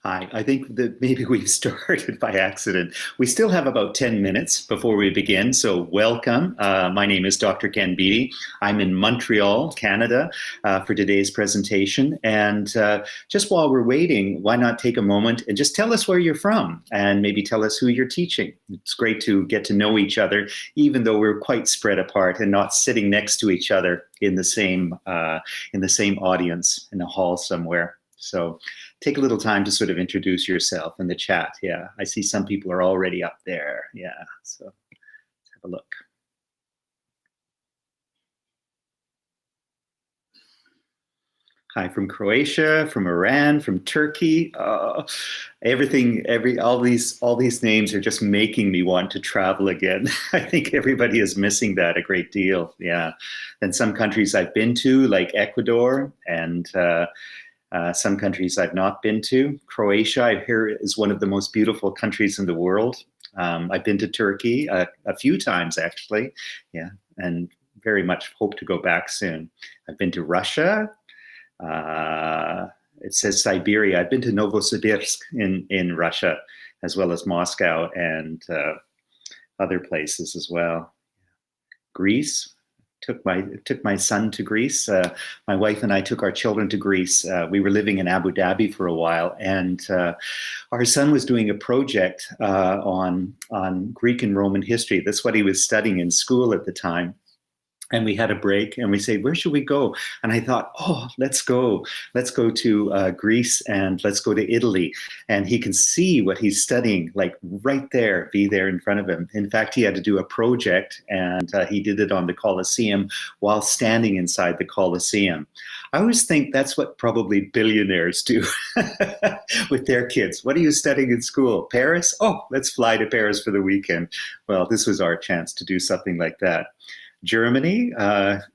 Hi, I think that maybe we've started by accident. We still have about 10 minutes before we begin, so welcome. My name is Dr. Ken Beatty. I'm in Montreal, Canada, for today's presentation. And just while we're waiting, why not take a moment and just tell us where you're from and maybe tell us who you're teaching. It's great to get to know each other, even though we're quite spread apart and not sitting next to each other in the same audience in a hall somewhere. So take a little time to sort of introduce yourself in the chat. Yeah, I see some people are already up there. Yeah, so let's have a look. Hi from Croatia, from Iran, from Turkey. All these names are just making me want to travel again. I think everybody is missing that a great deal. Yeah, and some countries I've been to, like Ecuador, and some countries I've not been to. Croatia, I hear, is one of the most beautiful countries in the world. I've been to Turkey a few times, actually. Yeah, and very much hope to go back soon. I've been to Russia. It says Siberia. I've been to Novosibirsk in Russia, as well as Moscow and other places as well. Greece. Took my son to Greece. My wife and I took our children to Greece. We were living in Abu Dhabi for a while, and our son was doing a project on Greek and Roman history. That's what he was studying in school at the time. And we had a break, and we say, "Where should we go?" And I thought, "Oh, let's go to Greece, and let's go to Italy." And he can see what he's studying, like right there, be there in front of him. In fact, he had to do a project, and he did it on the Colosseum while standing inside the Colosseum. I always think that's what probably billionaires do with their kids. What are you studying in school? Paris? Oh, let's fly to Paris for the weekend. Well, this was our chance to do something like that. Germany,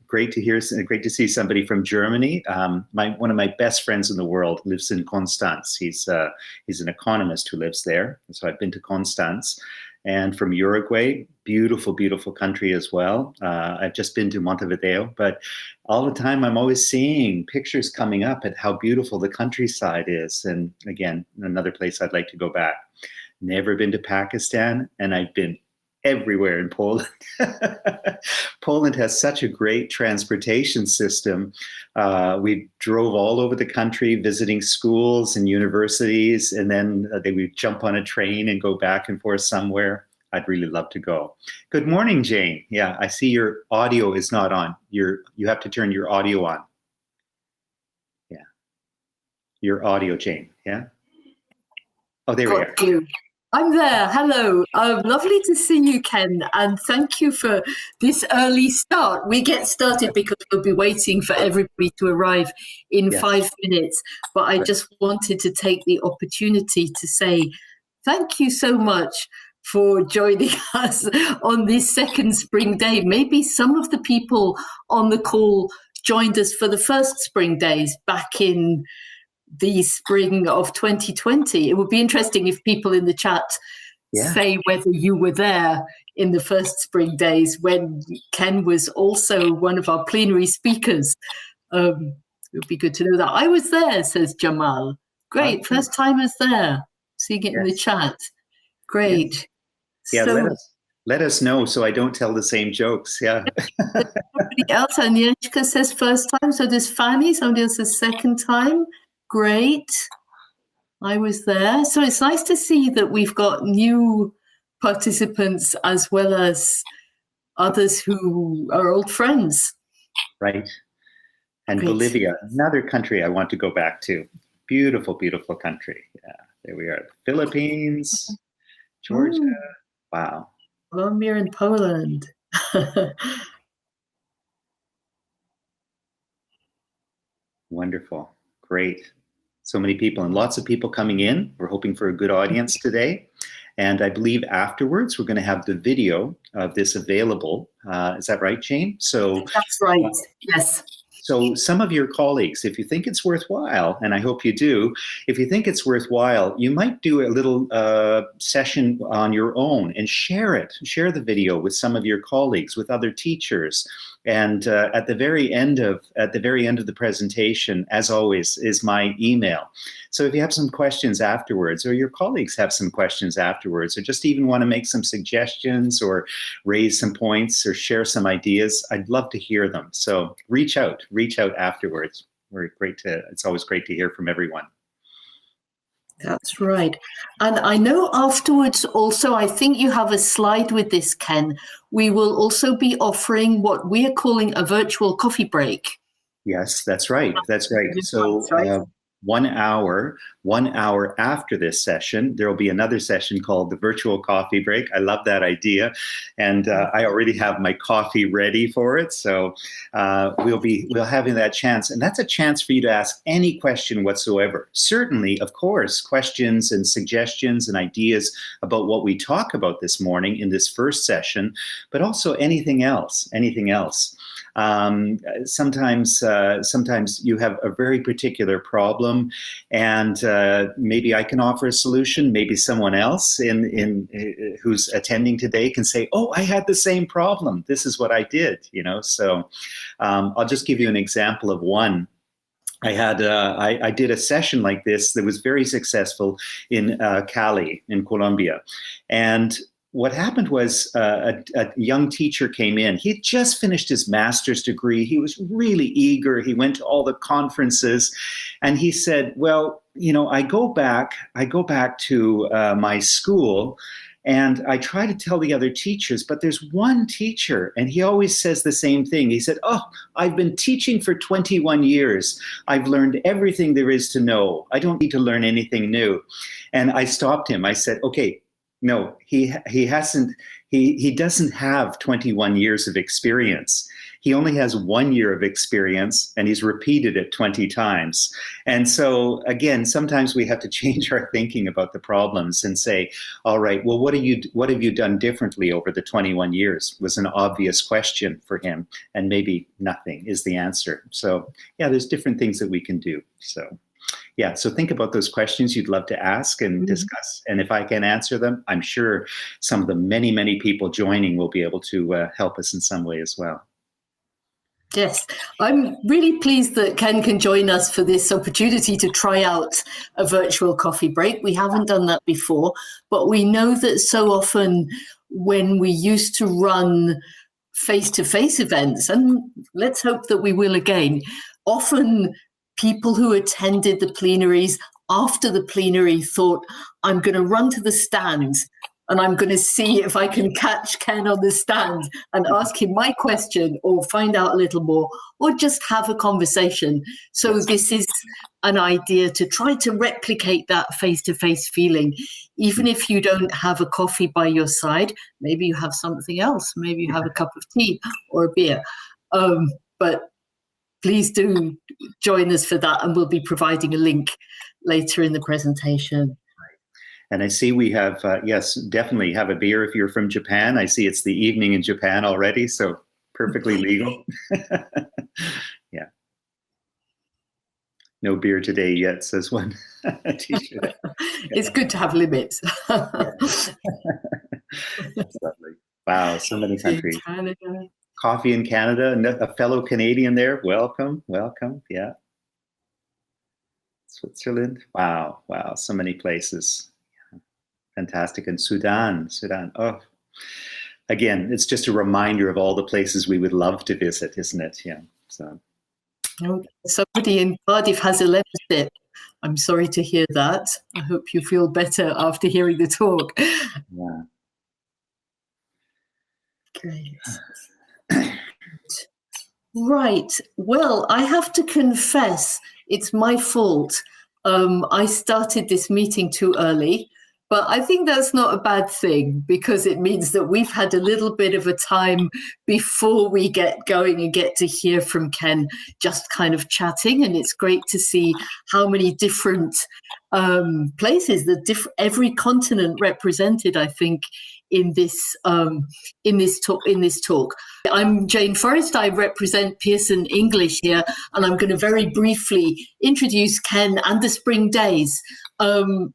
great to see somebody from Germany. One of my best friends in the world lives in Constance. He's an economist who lives there. So I've been to Constance. And from Uruguay, beautiful, beautiful country as well. I've just been to Montevideo, but all the time I'm always seeing pictures coming up at how beautiful the countryside is. And again, another place I'd like to go back. Never been to Pakistan, and I've been everywhere in Poland. Poland has such a great transportation system. We drove all over the country visiting schools and universities, and then they would jump on a train and go back and forth somewhere. I'd really love to go. Good morning, Jane. Yeah, I see your audio is not on. You have to turn your audio on. Yeah, your audio, Jane. Yeah. Oh, there we are. I'm there. Hello. Lovely to see you, Ken. And thank you for this early start. We get started because we'll be waiting for everybody to arrive in 5 minutes. But I just wanted to take the opportunity to say thank you so much for joining us on this second spring day. Maybe some of the people on the call joined us for the first spring days back in the spring of 2020. It would be interesting if people in the chat say whether you were there in the first spring days when Ken was also one of our plenary speakers. It would be good to know that. I was there, says Jamal. Great, first timers there. Seeing it in the chat. Great. Yeah, so, let us know so I don't tell the same jokes. Yeah. Somebody else, Agnieszka says first time. So there's Fanny, somebody else says second time. Great. I was there. So it's nice to see that we've got new participants as well as others who are old friends. Right. And Great. Bolivia, another country I want to go back to. Beautiful, beautiful country. Yeah, there we are. Philippines, Georgia. Wow. Colombia and Poland. Wonderful. Great. So many people and lots of people coming in. We're hoping for a good audience today. And I believe afterwards, we're going to have the video of this available. Is that right, Jane? So that's right. Yes. So some of your colleagues, if you think it's worthwhile, and I hope you do, if you think it's worthwhile, you might do a little session on your own and share it. Share the video with some of your colleagues, with other teachers, And at the very end of the presentation, as always, is my email. So if you have some questions afterwards, or your colleagues have some questions afterwards, or just even want to make some suggestions or raise some points or share some ideas, I'd love to hear them. So reach out afterwards. It's always great to hear from everyone. That's right. And I know afterwards also, I think you have a slide with this, Ken. We will also be offering what we are calling a virtual coffee break. Yes, that's right. That's right. So 1 hour after this session, there will be another session called the virtual coffee break. I love that idea. And I already have my coffee ready for it. So we'll having that chance. And that's a chance for you to ask any question whatsoever. Certainly, of course, questions and suggestions and ideas about what we talk about this morning in this first session, but also anything else. Sometimes you have a very particular problem, and maybe I can offer a solution. Maybe someone else who's attending today can say, "Oh, I had the same problem. This is what I did." So I'll just give you an example of one. I did a session like this that was very successful in Cali, in Colombia, and what happened was a young teacher came in. He had just finished his master's degree. He was really eager. He went to all the conferences, and he said, "Well, I go back to my school, and I try to tell the other teachers, but there's one teacher, and he always says the same thing." He said, "Oh, I've been teaching for 21 years. I've learned everything there is to know. I don't need to learn anything new." And I stopped him. I said, "Okay, no, he hasn't. He doesn't have 21 years of experience. He only has 1 year of experience, and he's repeated it 20 times. And so, again, sometimes we have to change our thinking about the problems and say, all right, well, what have you done differently over the 21 years? Was an obvious question for him, and maybe nothing is the answer. So, yeah, there's different things that we can do. So. Yeah, so think about those questions you'd love to ask and discuss. And if I can answer them, I'm sure some of the many, many people joining will be able to help us in some way as well. Yes, I'm really pleased that Ken can join us for this opportunity to try out a virtual coffee break. We haven't done that before, but we know that so often when we used to run face-to-face events, and let's hope that we will again, often people who attended the plenaries after the plenary thought, I'm going to run to the stand and I'm going to see if I can catch Ken on the stand and ask him my question or find out a little more or just have a conversation. So this is an idea to try to replicate that face-to-face feeling. Even if you don't have a coffee by your side, maybe you have something else. Maybe you have a cup of tea or a beer. But please do join us for that, and we'll be providing a link later in the presentation. And I see we have, yes, definitely have a beer if you're from Japan. I see it's the evening in Japan already, so perfectly legal. Yeah. No beer today yet, says one teacher. It's good to have limits. That's lovely. Wow, so many countries. Canada. Coffee in Canada, a fellow Canadian there. Welcome. Yeah. Switzerland. Wow, so many places. Yeah. Fantastic. And Sudan. Oh, again, it's just a reminder of all the places we would love to visit, isn't it? Yeah. So. Oh, somebody in Cardiff has a membership. I'm sorry to hear that. I hope you feel better after hearing the talk. Yeah. Great. Right. Well, I have to confess, it's my fault. I started this meeting too early, but I think that's not a bad thing because it means that we've had a little bit of a time before we get going and get to hear from Ken, just kind of chatting. And it's great to see how many different places, every continent represented, I think, in this talk. I'm Jane Forrest. I represent Pearson English here, and I'm going to very briefly introduce Ken and the Spring Days, and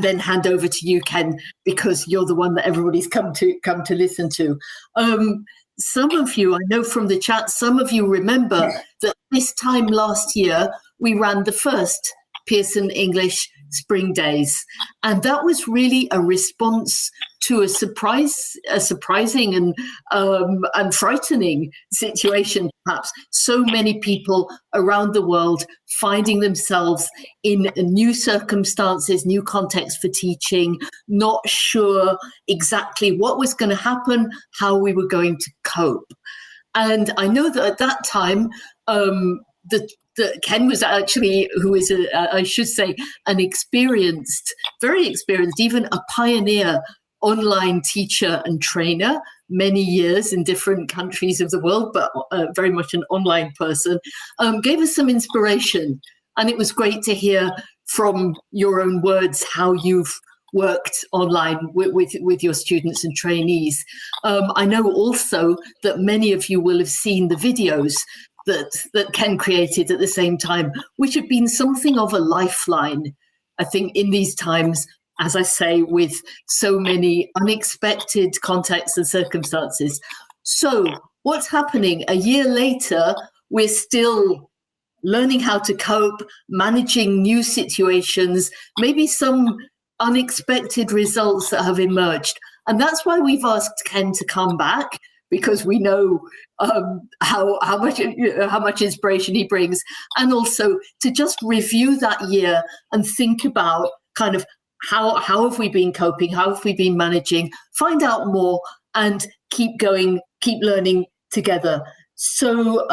then hand over to you, Ken, because you're the one that everybody's come to listen to. some of you, I know from the chat, some of you remember that this time last year, we ran the first Pearson English Spring Days. And that was really a response to a surprising and frightening situation, perhaps. So many people around the world finding themselves in new circumstances, new contexts for teaching, not sure exactly what was going to happen, how we were going to cope. And I know that at that time, Ken was actually, who is, I should say, an experienced, very experienced, even a pioneer online teacher and trainer, many years in different countries of the world, but very much an online person, gave us some inspiration. And it was great to hear from your own words how you've worked online with your students and trainees. I know also that many of you will have seen the videos that Ken created at the same time, which have been something of a lifeline, I think, in these times, as I say, with so many unexpected contexts and circumstances. So what's happening? A year later, we're still learning how to cope, managing new situations, maybe some unexpected results that have emerged. And that's why we've asked Ken to come back, because we know how much inspiration he brings, and also to just review that year and think about kind of how have we been coping, how have we been managing, find out more, and keep going, keep learning together. So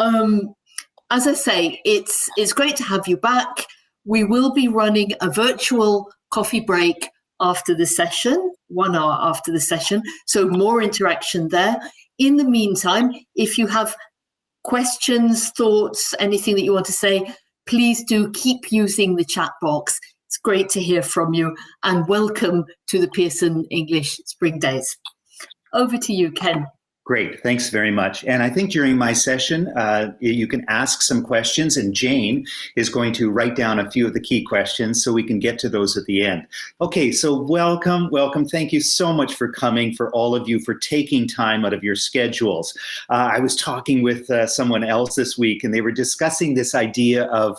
as I say, it's great to have you back. We will be running a virtual coffee break after the session, 1 hour after the session, so more interaction there. In the meantime, if you have questions, thoughts, anything that you want to say, please do keep using the chat box. It's great to hear from you, and welcome to the Pearson English Spring Days. Over to you, Ken. Great, thanks very much. And I think during my session, you can ask some questions, and Jane is going to write down a few of the key questions so we can get to those at the end. Okay, so welcome. Thank you so much for coming, for all of you, for taking time out of your schedules. I was talking with someone else this week, and they were discussing this idea of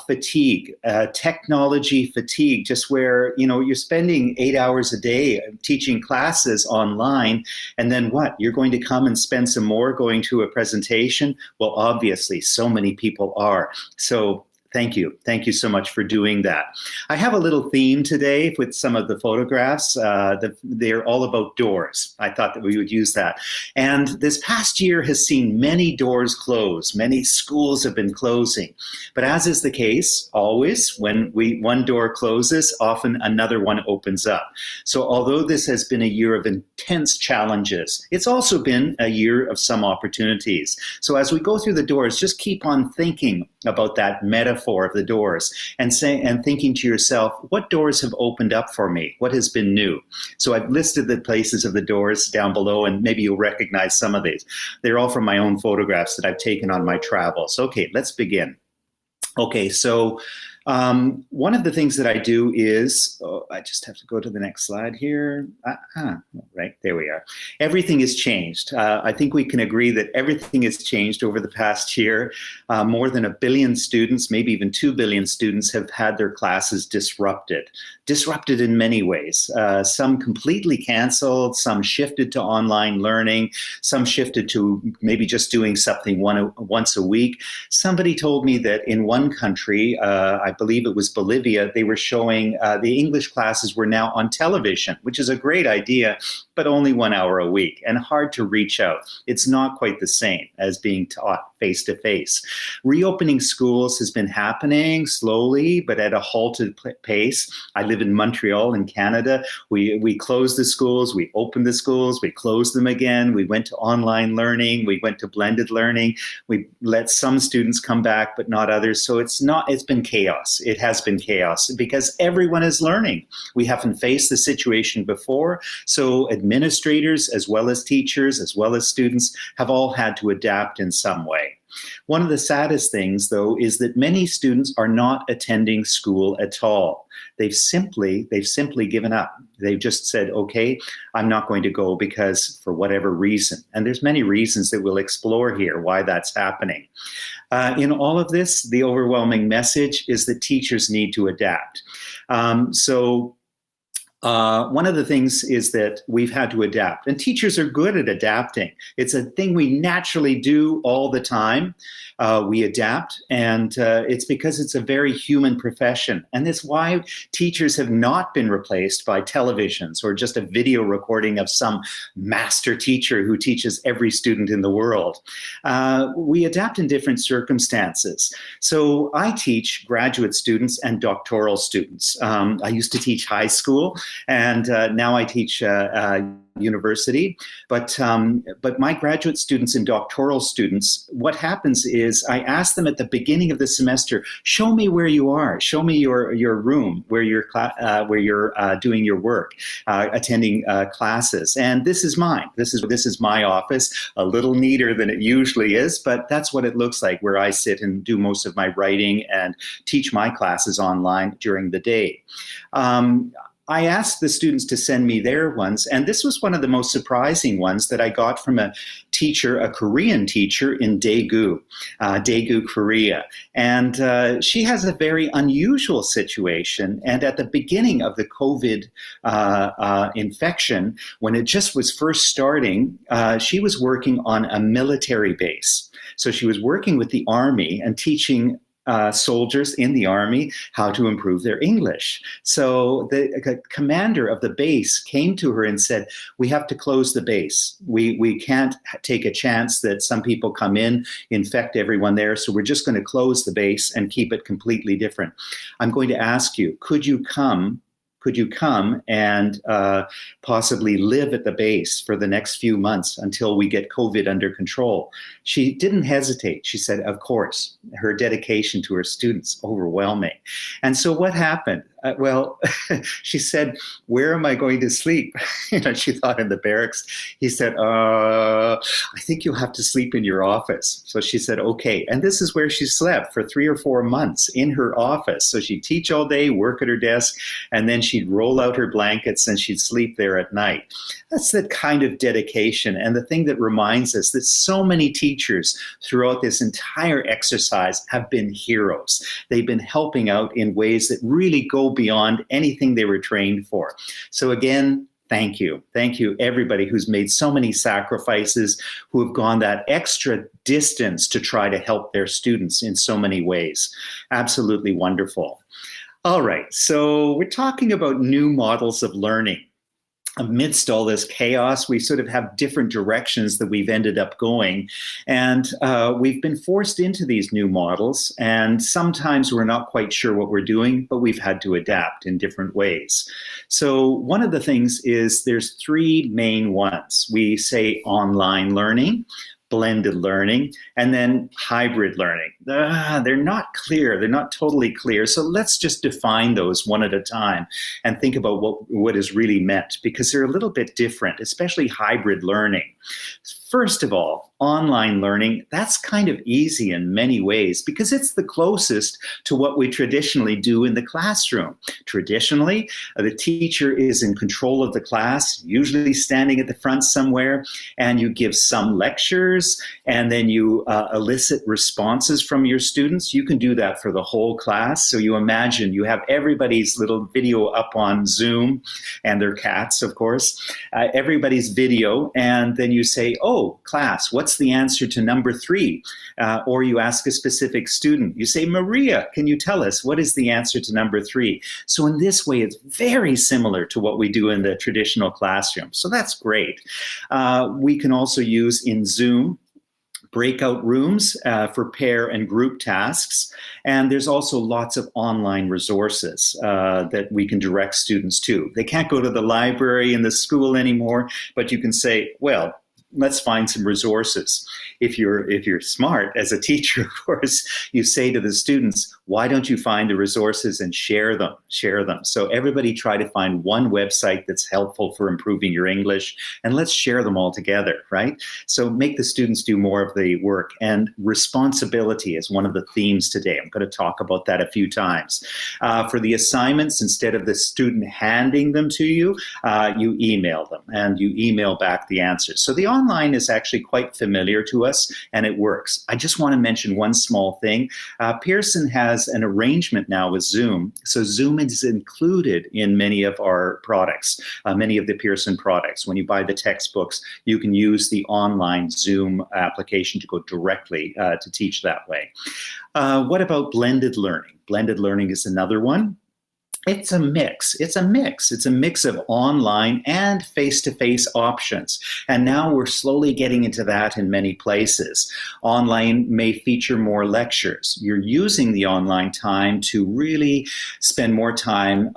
fatigue, technology fatigue, just where, you're spending 8 hours a day teaching classes online, and then what? You're going to come and spend some more going to a presentation? Well, obviously, so many people are. So thank you. Thank you so much for doing that. I have a little theme today with some of the photographs. They're all about doors. I thought that we would use that. And this past year has seen many doors close. Many schools have been closing. But as is the case, always, when one door closes, often another one opens up. So although this has been a year of intense challenges, it's also been a year of some opportunities. So as we go through the doors, just keep on thinking about that metaphor of the doors, and thinking to yourself, what doors have opened up for me? What has been new? So I've listed the places of the doors down below, and maybe you'll recognize some of these. They're all from my own photographs that I've taken on my travels. Okay, let's begin. Okay, so one of the things that I do is, I just have to go to the next slide here. Right, there we are. Everything has changed. I think we can agree that everything has changed over the past year. More than 1 billion students, maybe even 2 billion students, have had their classes disrupted in many ways. Some completely canceled, some shifted to online learning, some shifted to maybe just doing something once a week. Somebody told me that in one country, I believe it was Bolivia, they were showing the English classes were now on television, which is a great idea, but only 1 hour a week and hard to reach out. It's not quite the same as being taught face-to-face. Reopening schools has been happening slowly, but at a halted pace. I live in Montreal in Canada. We closed the schools, we opened the schools, we closed them again. We went to online learning, we went to blended learning. We let some students come back, but not others. So it's been chaos. chaos. It has been chaos because everyone is learning. We haven't faced the situation before. So administrators, as well as teachers, as well as students, have all had to adapt in some way. One of the saddest things, though, is that many students are not attending school at all. They've simply given up. They've just said, okay, I'm not going to go because for whatever reason. And there's many reasons that we'll explore here why that's happening. In all of this, the overwhelming message is that teachers need to adapt. One of the things is that we've had to adapt, and teachers are good at adapting. It's a thing we naturally do all the time. We adapt, and it's because it's a very human profession. And that's why teachers have not been replaced by televisions or just a video recording of some master teacher who teaches every student in the world. We adapt in different circumstances. So I teach graduate students and doctoral students. I used to teach high school, and now I teach university. But my graduate students and doctoral students, what happens is I ask them at the beginning of the semester, show me where you are, show me your room where you're doing your work, attending classes, and this is mine. This is my office, a little neater than it usually is, but that's what it looks like where I sit and do most of my writing and teach my classes online during the day. I asked the students to send me their ones, and this was one of the most surprising ones that I got from a teacher, a Korean teacher in Daegu, Korea. And she has a very unusual situation. And at the beginning of the COVID infection, when it just was first starting, she was working on a military base. So she was working with the Army and teaching soldiers in the Army how to improve their English. So the commander of the base came to her and said, we have to close the base. We can't take a chance that some people come in, infect everyone there. So we're just going to close the base and keep it completely different. I'm going to ask you, could you come and possibly live at the base for the next few months until we get COVID under control? She didn't hesitate. She said, of course. Her dedication to her students, overwhelming. And so what happened? She said, where am I going to sleep? She thought in the barracks. He said, I think you'll have to sleep in your office. So she said, okay. And this is where she slept for 3 or 4 months, in her office. So she'd teach all day, work at her desk, and then she'd roll out her blankets and she'd sleep there at night. That's the kind of dedication, and the thing that reminds us that so many teachers throughout this entire exercise have been heroes. They've been helping out in ways that really go beyond anything they were trained for. So again, thank you. Thank you, everybody who's made so many sacrifices, who have gone that extra distance to try to help their students in so many ways. Absolutely wonderful. All right, so we're talking about new models of learning. Amidst all this chaos, we sort of have different directions that we've ended up going. And we've been forced into these new models. And sometimes we're not quite sure what we're doing, but we've had to adapt in different ways. So one of the things is there's 3 main ones. We say online learning, blended learning, and then hybrid learning. They're not clear. They're not totally clear. So let's just define those one at a time and think about what is really meant, because they're a little bit different, especially hybrid learning. First of all, online learning, that's kind of easy in many ways because it's the closest to what we traditionally do in the classroom. Traditionally, the teacher is in control of the class, usually standing at the front somewhere, and you give some lectures, and then you elicit responses from your students. You can do that for the whole class. So you imagine you have everybody's little video up on Zoom, and their cats, of course, everybody's video, and then you say, oh, class, what's the answer to number 3? Or you ask a specific student. You say, Maria, can you tell us what is the answer to number 3? So in this way, it's very similar to what we do in the traditional classroom. So that's great. We can also use in Zoom breakout rooms for pair and group tasks. And there's also lots of online resources that we can direct students to. They can't go to the library in the school anymore, but you can say, well, let's find some resources. If you're smart as a teacher, of course, you say to the students, why don't you find the resources and share them? So everybody try to find one website that's helpful for improving your English, and let's share them all together, right? So make the students do more of the work. And responsibility is one of the themes today. I'm going to talk about that a few times. For the assignments, instead of the student handing them to you, you email them and you email back the answers. So the online is actually quite familiar to us and it works. I just want to mention one small thing. Pearson has an arrangement now with Zoom. So Zoom is included in many of our products, many of the Pearson products. When you buy the textbooks, you can use the online Zoom application to go directly to teach that way. What about blended learning? Blended learning is another one. It's a mix. It's a mix of online and face-to-face options. And now we're slowly getting into that in many places. Online may feature more lectures. You're using the online time to really spend more time,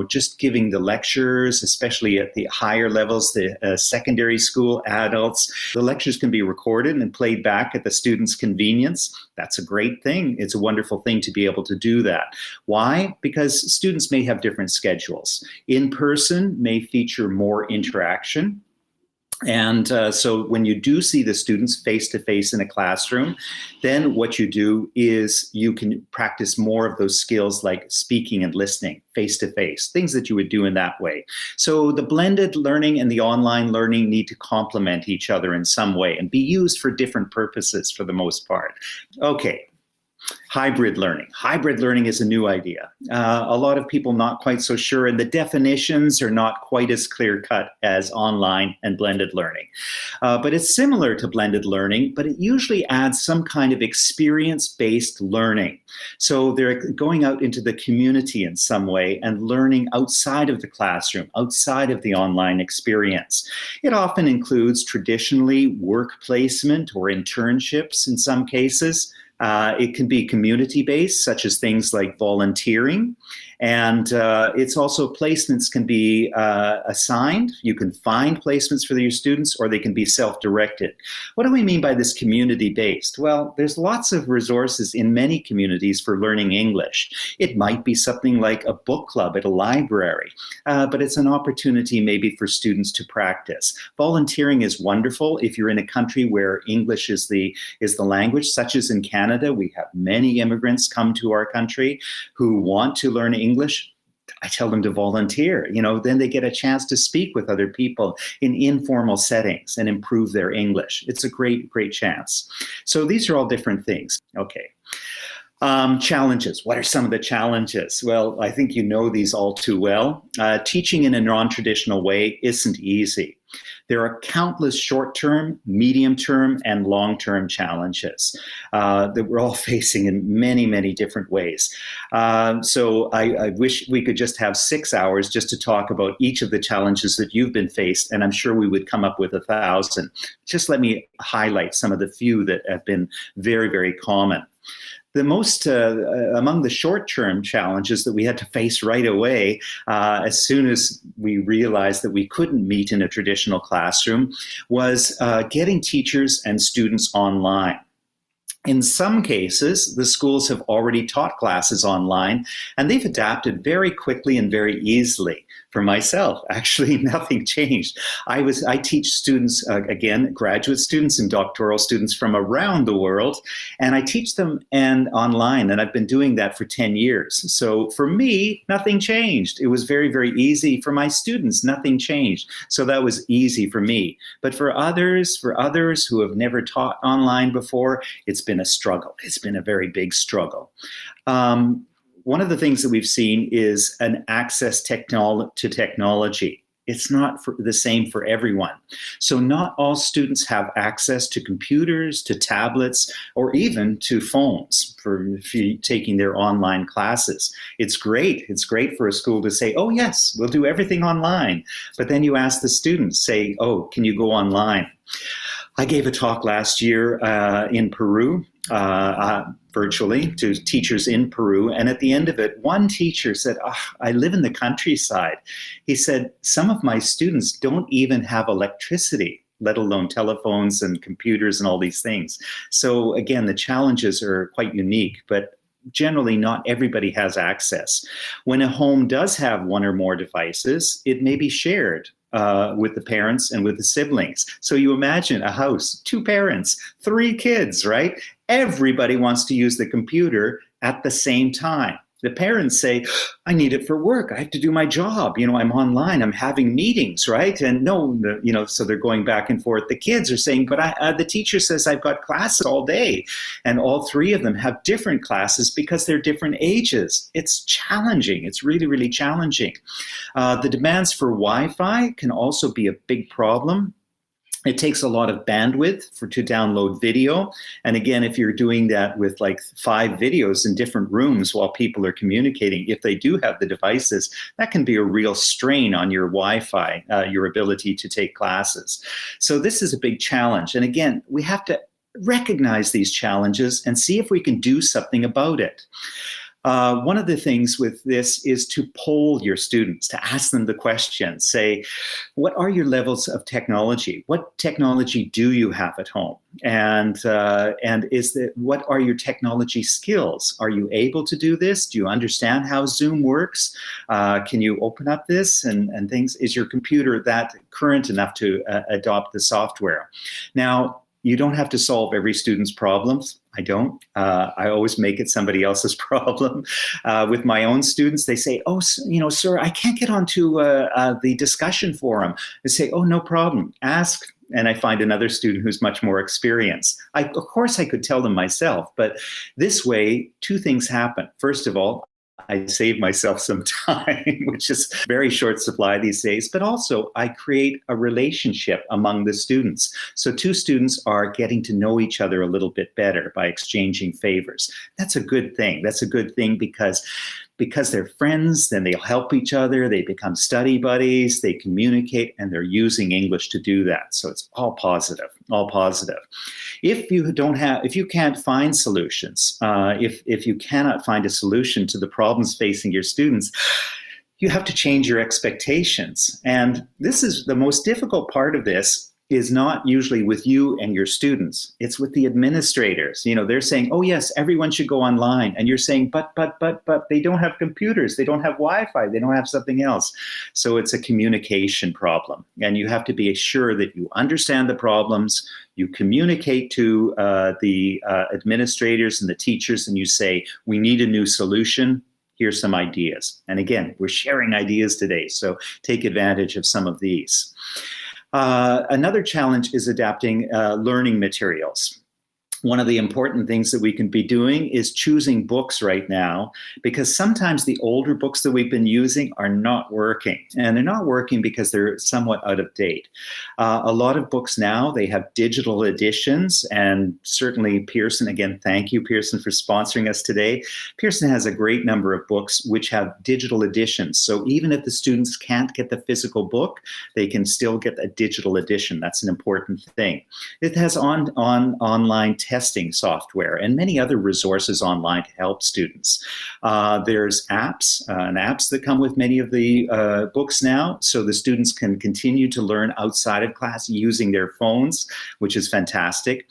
just giving the lectures, especially at the higher levels, the secondary school adults. The lectures can be recorded and played back at the student's convenience. That's a great thing. It's a wonderful thing to be able to do that. Why? Because students may have different schedules. In person may feature more interaction. And so when you do see the students face-to-face in a classroom, then what you do is you can practice more of those skills like speaking and listening face-to-face, things that you would do in that way. So the blended learning and the online learning need to complement each other in some way and be used for different purposes for the most part. Okay. Hybrid learning. Hybrid learning is a new idea. A lot of people not quite so sure, and the definitions are not quite as clear-cut as online and blended learning. But it's similar to blended learning, but it usually adds some kind of experience-based learning. So they're going out into the community in some way and learning outside of the classroom, outside of the online experience. It often includes traditionally work placement or internships in some cases. It can be community-based, such as things like volunteering. And it's also placements can be assigned. You can find placements for your students, or they can be self-directed. What do we mean by this community-based? Well, there's lots of resources in many communities for learning English. It might be something like a book club at a library, but it's an opportunity maybe for students to practice. Volunteering is wonderful if you're in a country where English is the language, such as in Canada. We have many immigrants come to our country who want to learn English. I tell them to volunteer, then they get a chance to speak with other people in informal settings and improve their English. It's a great, great chance. So these are all different things. Okay. Challenges. What are some of the challenges? Well, I think you know these all too well. Teaching in a non-traditional way isn't easy. There are countless short-term, medium-term, and long-term challenges that we're all facing in many, many different ways. So I wish we could just have 6 hours just to talk about each of the challenges that you've been faced, and I'm sure we would come up with 1,000. Just let me highlight some of the few that have been very, very common. The most, among the short-term challenges that we had to face right away, as soon as we realized that we couldn't meet in a traditional classroom, was getting teachers and students online. In some cases, the schools have already taught classes online, and they've adapted very quickly and very easily. For myself, actually, nothing changed. I teach students, again, graduate students and doctoral students from around the world, and I teach them online, and I've been doing that for 10 years. So for me, nothing changed. It was very, very easy. For my students, nothing changed. So that was easy for me. But for others who have never taught online before, it's been a struggle. It's been a very big struggle. One of the things that we've seen is an access to technology. It's not the same for everyone. So not all students have access to computers, to tablets, or even to phones for taking their online classes. It's great. It's great for a school to say, oh, yes, we'll do everything online. But then you ask the students, say, oh, can you go online? I gave a talk last year in Peru, virtually, to teachers in Peru. And at the end of it, one teacher said, I live in the countryside. He said, some of my students don't even have electricity. let alone telephones and computers and all these things. So again, the challenges are quite unique, but generally not everybody has access. When a home does have one or more devices, it may be shared with the parents and with the siblings. So you imagine a house, 2 parents, 3 kids, right? Everybody wants to use the computer at the same time. The parents say, I need it for work. I have to do my job. I'm online. I'm having meetings, right? And so they're going back and forth. The kids are saying, but the teacher says I've got classes all day. And all 3 of them have different classes because they're different ages. It's challenging. It's really, really challenging. The demands for Wi-Fi can also be a big problem. It takes a lot of bandwidth to download video. And again, if you're doing that with like 5 videos in different rooms while people are communicating, if they do have the devices, that can be a real strain on your Wi-Fi, your ability to take classes. So this is a big challenge. And again, we have to recognize these challenges and see if we can do something about it. One of the things with this is to poll your students, to ask them the question, say, what are your levels of technology? What technology do you have at home? And what are your technology skills? Are you able to do this? Do you understand how Zoom works? Can you open up this and things? Is your computer that current enough to adopt the software? Now, you don't have to solve every student's problems. I don't. I always make it somebody else's problem. With my own students, they say, oh, sir, I can't get onto the discussion forum. I say, oh, no problem. Ask. And I find another student who's much more experienced. Of course, I could tell them myself, but this way, 2 things happen. First of all, I save myself some time, which is very short supply these days, but also I create a relationship among the students. So 2 students are getting to know each other a little bit better by exchanging favors. That's a good thing. That's a good thing because they're friends, then they'll help each other, they become study buddies, they communicate, and they're using English to do that. So it's all positive, all positive. If you can't find solutions, if you cannot find a solution to the problems facing your students, you have to change your expectations. And this is the most difficult part of this. Is not usually with you and your students. It's with the administrators. They're saying, oh yes, everyone should go online. And you're saying, but they don't have computers. They don't have Wi-Fi. They don't have something else. So it's a communication problem. And you have to be sure that you understand the problems. You communicate to the administrators and the teachers and you say, we need a new solution. Here's some ideas. And again, we're sharing ideas today. So take advantage of some of these. Another challenge is adapting learning materials. One of the important things that we can be doing is choosing books right now, because sometimes the older books that we've been using are not working. And they're not working because they're somewhat out of date. A lot of books now, they have digital editions, and certainly Pearson, again, thank you, Pearson, for sponsoring us today. Pearson has a great number of books which have digital editions. So even if the students can't get the physical book, they can still get a digital edition. That's an important thing. It has online testing software and many other resources online to help students. There's apps that come with many of the books now, so the students can continue to learn outside of class using their phones, which is fantastic.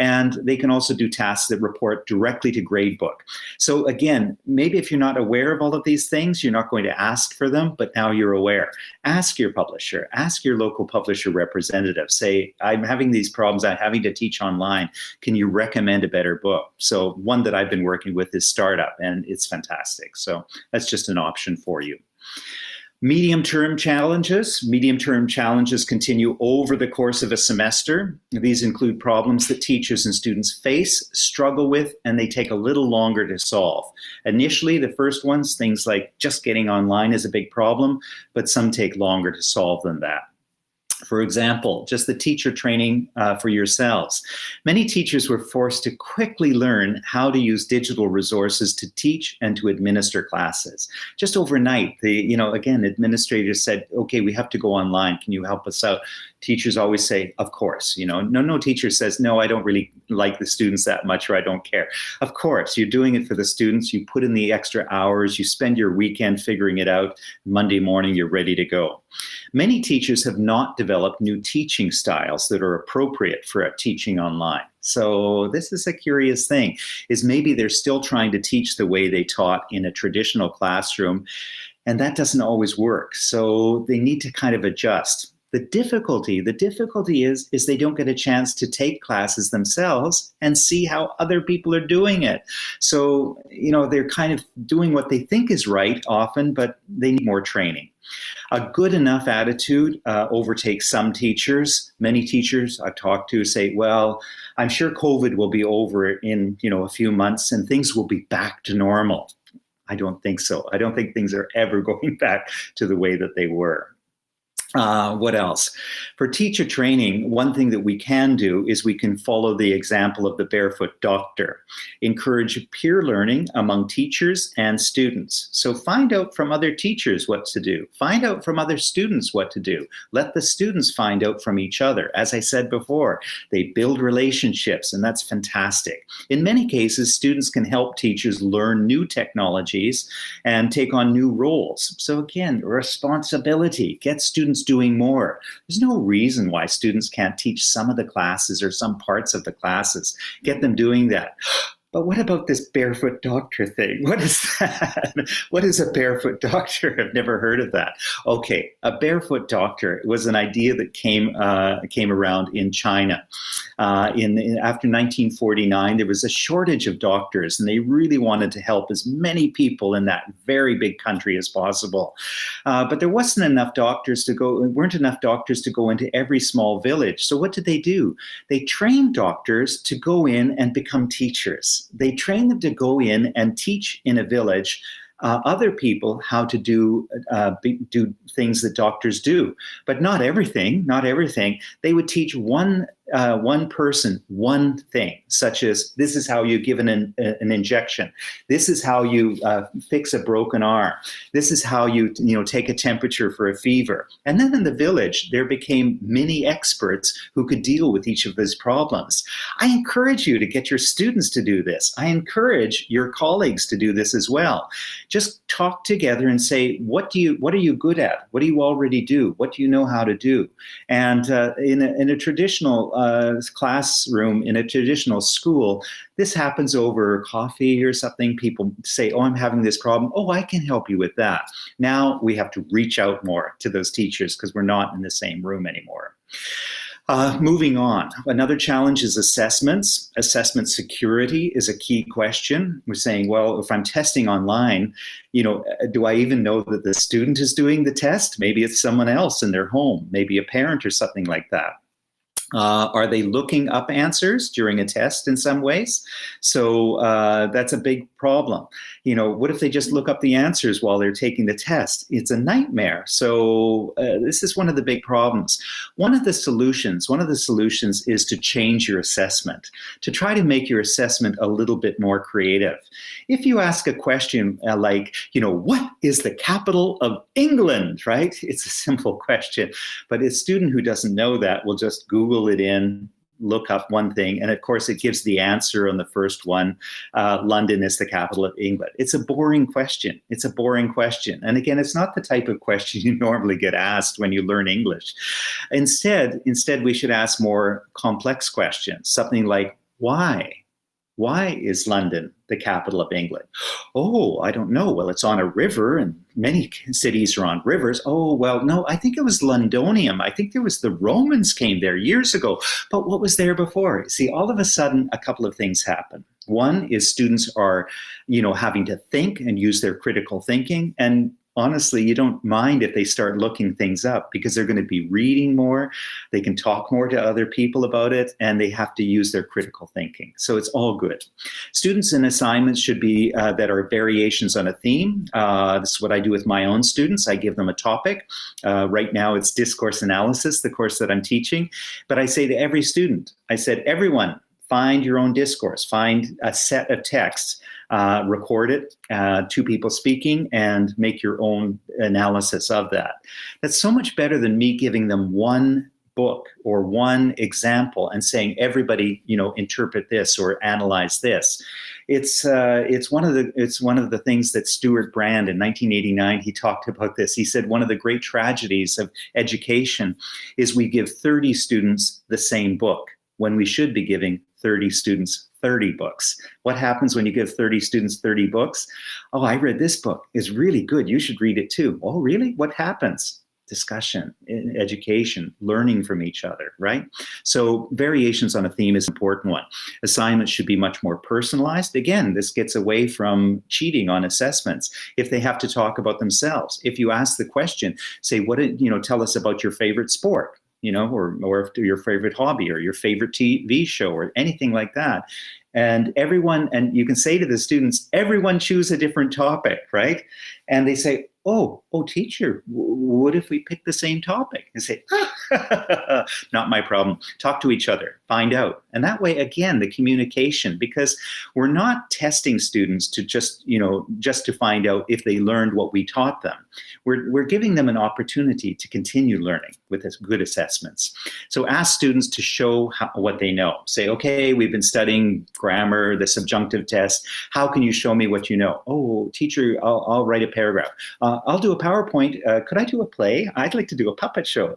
And they can also do tasks that report directly to Gradebook. So again, maybe if you're not aware of all of these things, you're not going to ask for them, but now you're aware. Ask your publisher, ask your local publisher representative. Say, I'm having these problems, I'm having to teach online. Can you recommend a better book? So one that I've been working with is Startup, and it's fantastic. So that's just an option for you. Medium-term challenges. Medium-term challenges continue over the course of a semester. These include problems that teachers and students face, struggle with, and they take a little longer to solve. Initially, the first ones, things like just getting online is a big problem, but some take longer to solve than that. For example, just the teacher training for yourselves. Many teachers were forced to quickly learn how to use digital resources to teach and to administer classes. Just overnight, again, administrators said, okay, we have to go online. Can you help us out? Teachers always say, of course. No teacher says, no, I don't really like the students that much, or I don't care. Of course, you're doing it for the students. You put in the extra hours. You spend your weekend figuring it out. Monday morning, you're ready to go. Many teachers have not developed new teaching styles that are appropriate for teaching online. So this is a curious thing, is maybe they're still trying to teach the way they taught in a traditional classroom, and that doesn't always work. So they need to kind of adjust. The difficulty is they don't get a chance to take classes themselves and see how other people are doing it. So, they're kind of doing what they think is right often, but they need more training. A good enough attitude overtakes some teachers. Many teachers I've talked to say, well, I'm sure COVID will be over in, a few months and things will be back to normal. I don't think so. I don't think things are ever going back to the way that they were. What else? For teacher training, one thing that we can do is we can follow the example of the Barefoot Doctor. Encourage peer learning among teachers and students. So find out from other teachers what to do. Find out from other students what to do. Let the students find out from each other. As I said before, they build relationships, and that's fantastic. In many cases, students can help teachers learn new technologies and take on new roles. So again, responsibility. Get students doing more. There's no reason why students can't teach some of the classes or some parts of the classes. Get them doing that. But what about this Barefoot Doctor thing? What is that? What is a Barefoot Doctor? I've never heard of that. Okay, a Barefoot Doctor was an idea that came around in China. After 1949, there was a shortage of doctors, and they really wanted to help as many people in that very big country as possible. But there weren't enough doctors to go into every small village. So what did they do? They trained doctors to go in and become teachers. They train them to go in and teach in a village other people how to do things that doctors do, but not everything. They would teach one person one thing, such as this is how you give an injection. This is how you fix a broken arm. This is how you take a temperature for a fever. And then in the village, there became many experts who could deal with each of these problems. I encourage you to get your students to do this. I encourage your colleagues to do this as well. Just talk together and say, what are you good at? What do you already do? What do you know how to do? And in a traditional classroom, in a traditional school, this happens over coffee or something. People say, oh, I'm having this problem. Oh, I can help you with that. Now we have to reach out more to those teachers because we're not in the same room anymore. Moving on, another challenge is assessments. Assessment security is a key question. We're saying, well, if I'm testing online, do I even know that the student is doing the test? Maybe it's someone else in their home, maybe a parent or something like that. Are they looking up answers during a test in some ways? So that's a big problem. What if they just look up the answers while they're taking the test? It's a nightmare. So this is one of the big problems. One of the solutions is to change your assessment, to try to make your assessment a little bit more creative. If you ask a question like, what is the capital of England, right? It's a simple question, but a student who doesn't know that will just Google it in, look up one thing, and of course it gives the answer on the first one. London is the capital of England. It's a boring question. And again, it's not the type of question you normally get asked when you learn English. Instead, we should ask more complex questions, something like, why? Why is London the capital of England? Oh, I don't know. Well, it's on a river, and many cities are on rivers. Oh, well, no, I think it was Londonium. I think the Romans came there years ago. But what was there before? See, all of a sudden, a couple of things happen. One is students are, having to think and use their critical thinking. And honestly, you don't mind if they start looking things up because they're going to be reading more. They can talk more to other people about it, and they have to use their critical thinking. So it's all good. Students and assignments should be that are variations on a theme. This is what I do with my own students. I give them a topic. Right now it's discourse analysis, the course that I'm teaching. But I say to every student, everyone, find your own discourse, find a set of texts, record it, two people speaking, and make your own analysis of that. That's so much better than me giving them one book or one example and saying, everybody, interpret this or analyze this. It's one of the things that Stuart Brand in 1989, he talked about this. He said one of the great tragedies of education is we give 30 students the same book when we should be giving 30 students 30 books. What happens when you give 30 students 30 books? Oh, I read this book. It's really good. You should read it too. Oh, really? What happens? Discussion, education, learning from each other, right? So variations on a theme is an important one. Assignments should be much more personalized. Again, this gets away from cheating on assessments. If they have to talk about themselves, if you ask the question, say, tell us about your favorite sport, or your favorite hobby or your favorite TV show or anything like that. And you can say to the students, everyone choose a different topic, right? And they say, oh, teacher, what if we pick the same topic? And say, not my problem. Talk to each other, find out. And that way, again, the communication, because we're not testing students to just to find out if they learned what we taught them. We're giving them an opportunity to continue learning with good assessments. So ask students to show what they know. Say, okay, we've been studying grammar, the subjunctive test. How can you show me what you know? Oh, teacher, I'll write a paragraph. I'll do a PowerPoint. Could I do a play? I'd like to do a puppet show.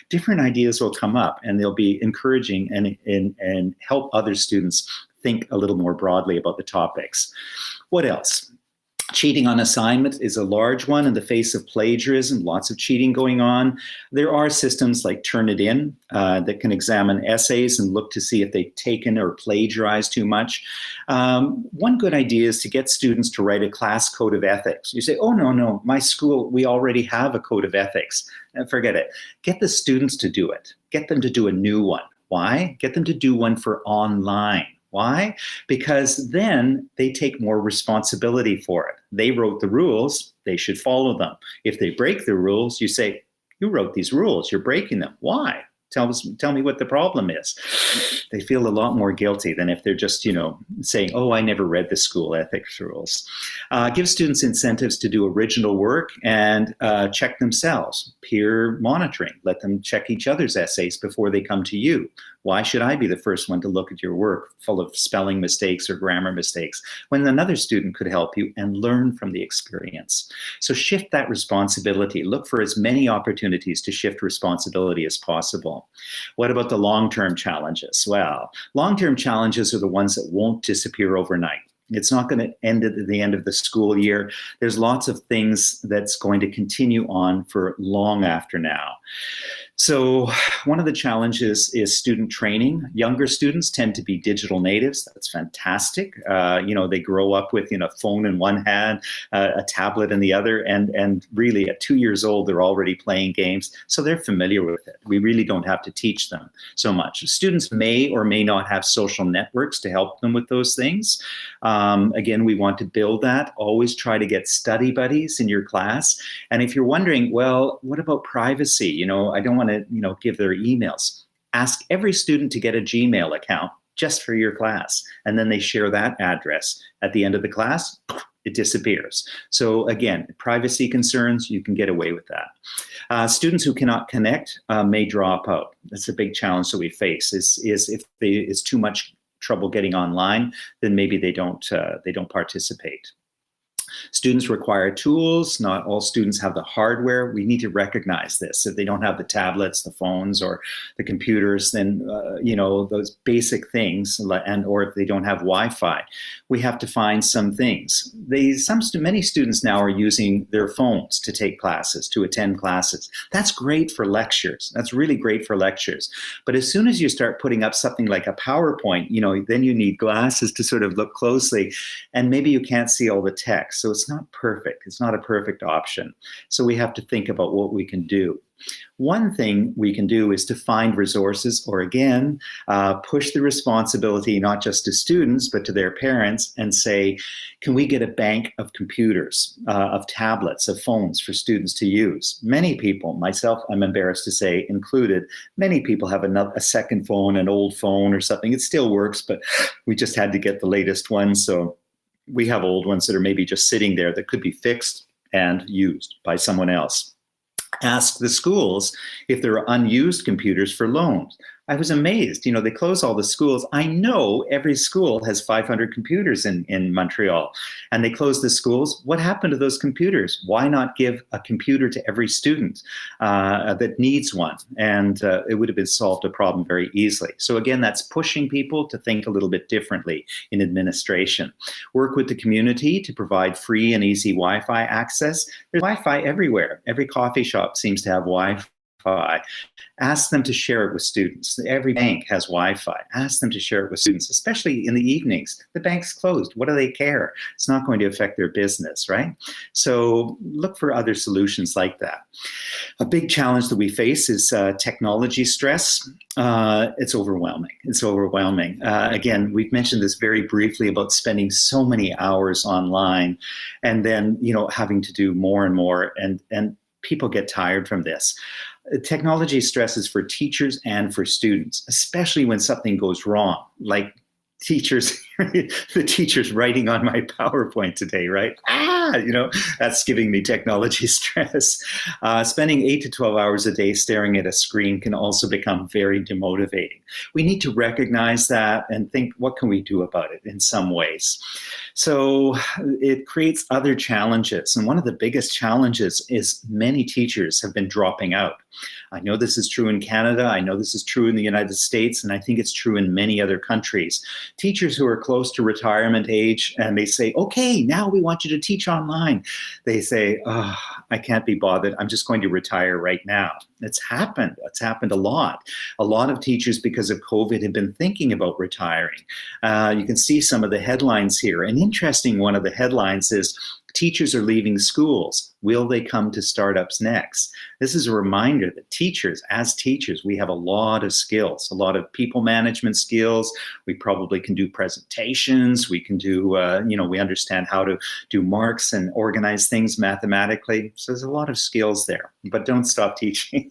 Different ideas will come up, and they'll be encouraging and help other students think a little more broadly about the topics. What else? Cheating on assignment is a large one in the face of plagiarism, lots of cheating going on. There are systems like Turnitin that can examine essays and look to see if they've taken or plagiarized too much. One good idea is to get students to write a class code of ethics. You say, oh, no, my school, we already have a code of ethics. Forget it. Get the students to do it. Get them to do a new one. Why? Get them to do one for online. Why? Because then they take more responsibility for it. They wrote the rules, they should follow them. If they break the rules, you say, you wrote these rules, you're breaking them. Why? Tell me what the problem is. They feel a lot more guilty than if they're just, saying, oh, I never read the school ethics rules. Give students incentives to do original work and check themselves. Peer monitoring. Let them check each other's essays before they come to you. Why should I be the first one to look at your work full of spelling mistakes or grammar mistakes when another student could help you and learn from the experience? So shift that responsibility. Look for as many opportunities to shift responsibility as possible. What about the long-term challenges? Well, long-term challenges are the ones that won't disappear overnight. It's not going to end at the end of the school year. There's lots of things that's going to continue on for long after now. So one of the challenges is student training. Younger students tend to be digital natives. That's fantastic. They grow up with a phone in one hand, a tablet in the other, and really at 2 years old, they're already playing games. So they're familiar with it. We really don't have to teach them so much. Students may or may not have social networks to help them with those things. Again, we want to build that. Always try to get study buddies in your class. And if you're wondering, well, what about privacy? I don't want to, give their emails. Ask every student to get a Gmail account just for your class. And then they share that address. At the end of the class, it disappears. So again, privacy concerns, you can get away with that. Students who cannot connect may drop out. That's a big challenge that we face is if it's too much trouble getting online, then maybe they don't participate. Students require tools. Not all students have the hardware. We need to recognize this. If they don't have the tablets, the phones, or the computers, then those basic things, or if they don't have Wi-Fi, we have to find some things. Many students now are using their phones to take classes, to attend classes. That's great for lectures. That's really great for lectures. But as soon as you start putting up something like a PowerPoint, then you need glasses to sort of look closely, and maybe you can't see all the text. So it's not perfect. It's not a perfect option. So we have to think about what we can do. One thing we can do is to find resources, or again, push the responsibility not just to students, but to their parents, and say, can we get a bank of computers, of tablets, of phones for students to use? Many people, myself, I'm embarrassed to say, included, many people have a second phone, an old phone or something. It still works, but we just had to get the latest one. So we have old ones that are maybe just sitting there that could be fixed and used by someone else. Ask the schools if there are unused computers for loans. I was amazed. They close all the schools. I know every school has 500 computers in Montreal, and they close the schools. What happened to those computers? Why not give a computer to every student that needs one? And it would have been solved a problem very easily. So again, that's pushing people to think a little bit differently in administration. Work with the community to provide free and easy Wi-Fi access. There's Wi-Fi everywhere. Every coffee shop seems to have Wi-Fi. Ask them to share it with students. Every bank has Wi-Fi. Ask them to share it with students, especially in the evenings. The bank's closed. What do they care? It's not going to affect their business, right? So look for other solutions like that. A big challenge that we face is technology stress. It's overwhelming. It's overwhelming. Again, we've mentioned this very briefly about spending so many hours online, and then having to do more and more, and people get tired from this. Technology stress is for teachers and for students, especially when something goes wrong, like teachers, the teachers writing on my PowerPoint today, right? That's giving me technology stress. Spending 8 to 12 hours a day staring at a screen can also become very demotivating. We need to recognize that and think, what can we do about it in some ways? So it creates other challenges. And one of the biggest challenges is many teachers have been dropping out. I know this is true in Canada. I know this is true in the United States, and I think it's true in many other countries. Teachers who are close to retirement age, and they say, okay, now we want you to teach online. They say, oh, I can't be bothered. I'm just going to retire right now. It's happened. It's happened a lot. A lot of teachers, because of COVID, have been thinking about retiring. You can see some of the headlines here. An interesting one of the headlines is, teachers are leaving schools. Will they come to startups next? This is a reminder that teachers, as teachers, we have a lot of skills, a lot of people management skills. We probably can do presentations. We can do, we understand how to do marks and organize things mathematically. So there's a lot of skills there, but don't stop teaching.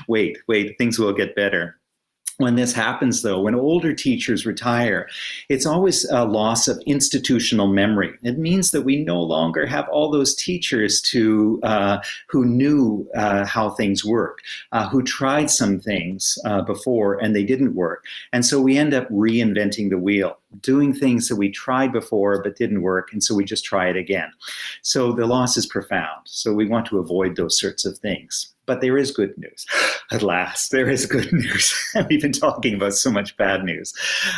Wait, things will get better. When this happens, though, when older teachers retire, it's always a loss of institutional memory. It means that we no longer have all those teachers who knew how things work, who tried some things before and they didn't work. And so we end up reinventing the wheel, doing things that we tried before but didn't work, and so we just try it again. So the loss is profound. So we want to avoid those sorts of things. But there is good news. At last, there is good news. We've been talking about so much bad news.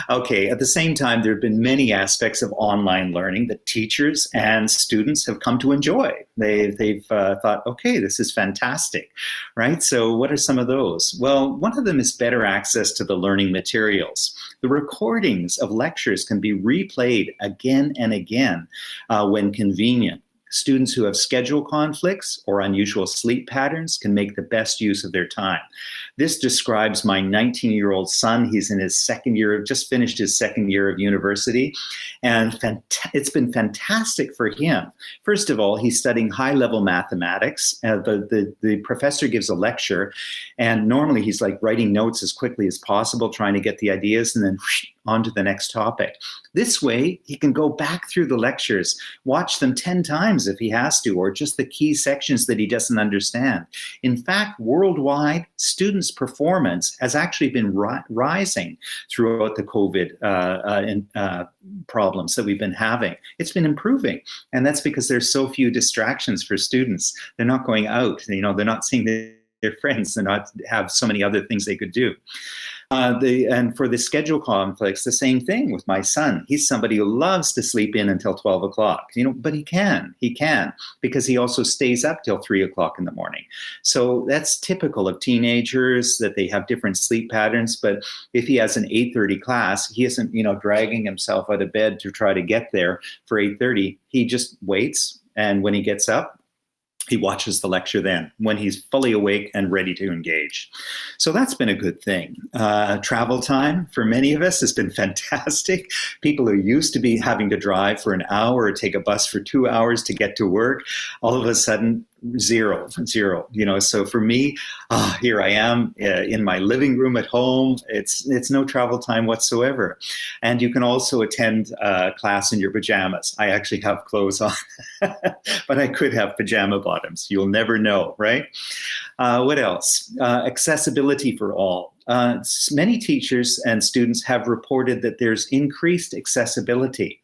Okay, at the same time, there have been many aspects of online learning that teachers and students have come to enjoy. They've thought, okay, this is fantastic, right? So what are some of those? Well, one of them is better access to the learning materials. The recordings of lectures can be replayed again and again when convenient. Students who have schedule conflicts or unusual sleep patterns can make the best use of their time. This describes my 19-year-old son. He's in his second year, just finished his second year of university, and it's been fantastic for him. First of all, he's studying high-level mathematics. The professor gives a lecture, and normally he's like writing notes as quickly as possible, trying to get the ideas, and then on to the next topic. This way, he can go back through the lectures, watch them 10 times if he has to, or just the key sections that he doesn't understand. In fact, worldwide, students' performance has actually been rising throughout the COVID problems that we've been having. It's been improving, and that's because there's so few distractions for students. They're not going out, they're not seeing their friends, they're not have so many other things they could do. And for the schedule conflicts, the same thing with my son. He's somebody who loves to sleep in until 12 o'clock, but he can, because he also stays up till 3 o'clock in the morning. So that's typical of teenagers, that they have different sleep patterns. But if he has an 8:30 class, he isn't, dragging himself out of bed to try to get there for 8:30. He just waits. And when he gets up, he watches the lecture then, when he's fully awake and ready to engage. So that's been a good thing. Travel time for many of us has been fantastic. People who used to be having to drive for an hour or take a bus for 2 hours to get to work, all of a sudden, zero. So for me, here I am in my living room at home. It's no travel time whatsoever. And you can also attend class in your pajamas. I actually have clothes on, but I could have pajama bottoms. You'll never know, right? What else? Accessibility for all. Many teachers and students have reported that there's increased accessibility.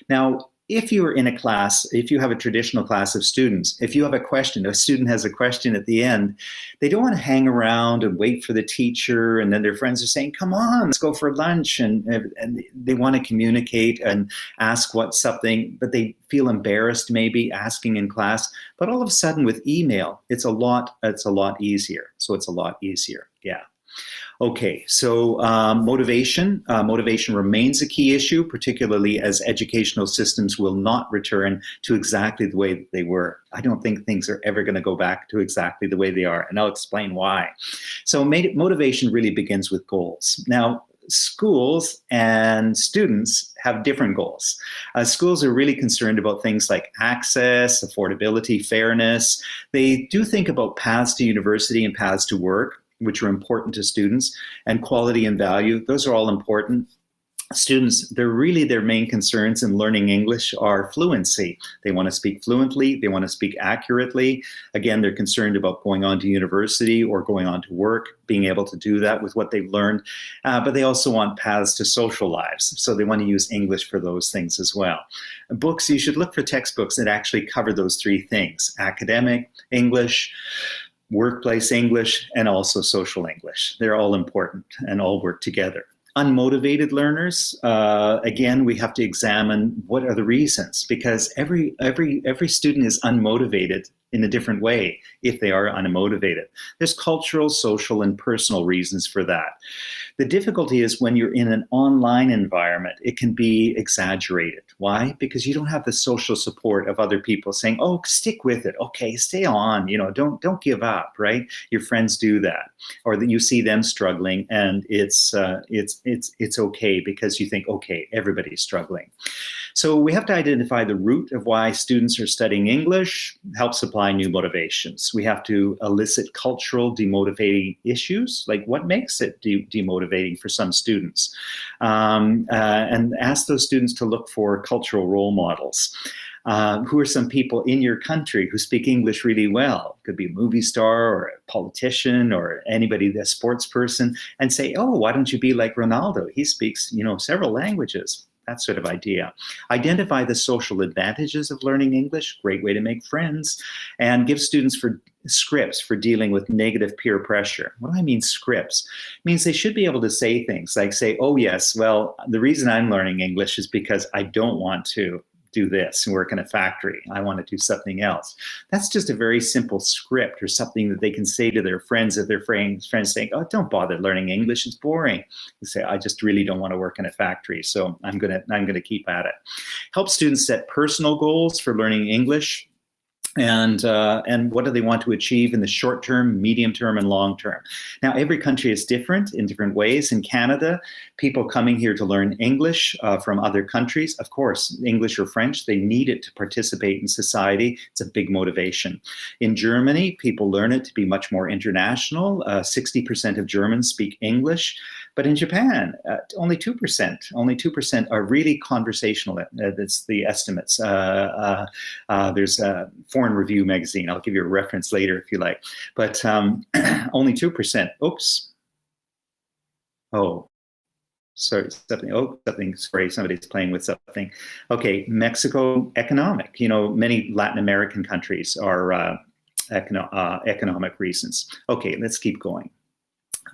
Now, if you're in a class, if you have a traditional class of students, if you have a question, a student has a question at the end, they don't want to hang around and wait for the teacher, and then their friends are saying, come on, let's go for lunch, and they want to communicate and ask what something, but they feel embarrassed maybe asking in class. But all of a sudden with email, it's a lot easier. So it's a lot easier, yeah. Okay, so motivation. Motivation remains a key issue, particularly as educational systems will not return to exactly the way that they were. I don't think things are ever going to go back to exactly the way they are, and I'll explain why. So motivation really begins with goals. Now, schools and students have different goals. Schools are really concerned about things like access, affordability, fairness. They do think about paths to university and paths to work, which are important to students, and quality and value. Those are all important. Students, their main concerns in learning English are fluency. They want to speak fluently, they want to speak accurately. Again, they're concerned about going on to university or going on to work, being able to do that with what they've learned. But they also want paths to social lives. So they want to use English for those things as well. Books, you should look for textbooks that actually cover those three things: academic, English, workplace English, and also social English. They're all important and all work together. Unmotivated learners, again, we have to examine what are the reasons, because every student is unmotivated in a different way if they are unmotivated. There's cultural, social, and personal reasons for that. The difficulty is when you're in an online environment, it can be exaggerated. Why? Because you don't have the social support of other people saying, oh, stick with it. Okay, stay on, don't give up, right? Your friends do that. Or that you see them struggling, and it's okay because you think, okay, everybody's struggling. So we have to identify the root of why students are studying English, help supply new motivations. We have to elicit cultural demotivating issues, like what makes it demotivating for some students, and ask those students to look for cultural role models. Who are some people in your country who speak English really well? Could be a movie star or a politician or anybody, a sports person, and say, oh, why don't you be like Ronaldo? He speaks, several languages. That sort of idea. Identify the social advantages of learning English, great way to make friends, and give students scripts for dealing with negative peer pressure. What do I mean scripts? It means they should be able to say things like say, oh yes, well, the reason I'm learning English is because I don't want to do this and work in a factory. I want to do something else. That's just a very simple script or something that they can say to their friends if their friends saying, oh, don't bother learning English, it's boring. You say, I just really don't want to work in a factory, so I'm gonna keep at it. Help students set personal goals for learning English. And what do they want to achieve in the short term, medium term, and long term? Now, every country is different in different ways. In Canada, people coming here to learn English from other countries, of course, English or French, they need it to participate in society. It's a big motivation. In Germany, people learn it to be much more international. 60% of Germans speak English. But in Japan, only 2% are really conversational. That's the estimates. There's a Foreign Review magazine. I'll give you a reference later if you like. But only 2%. Oops. Oh, sorry, something. Oh, something. Sorry, somebody's playing with something. Okay, Mexico, economic. Many Latin American countries are economic reasons. Okay, let's keep going.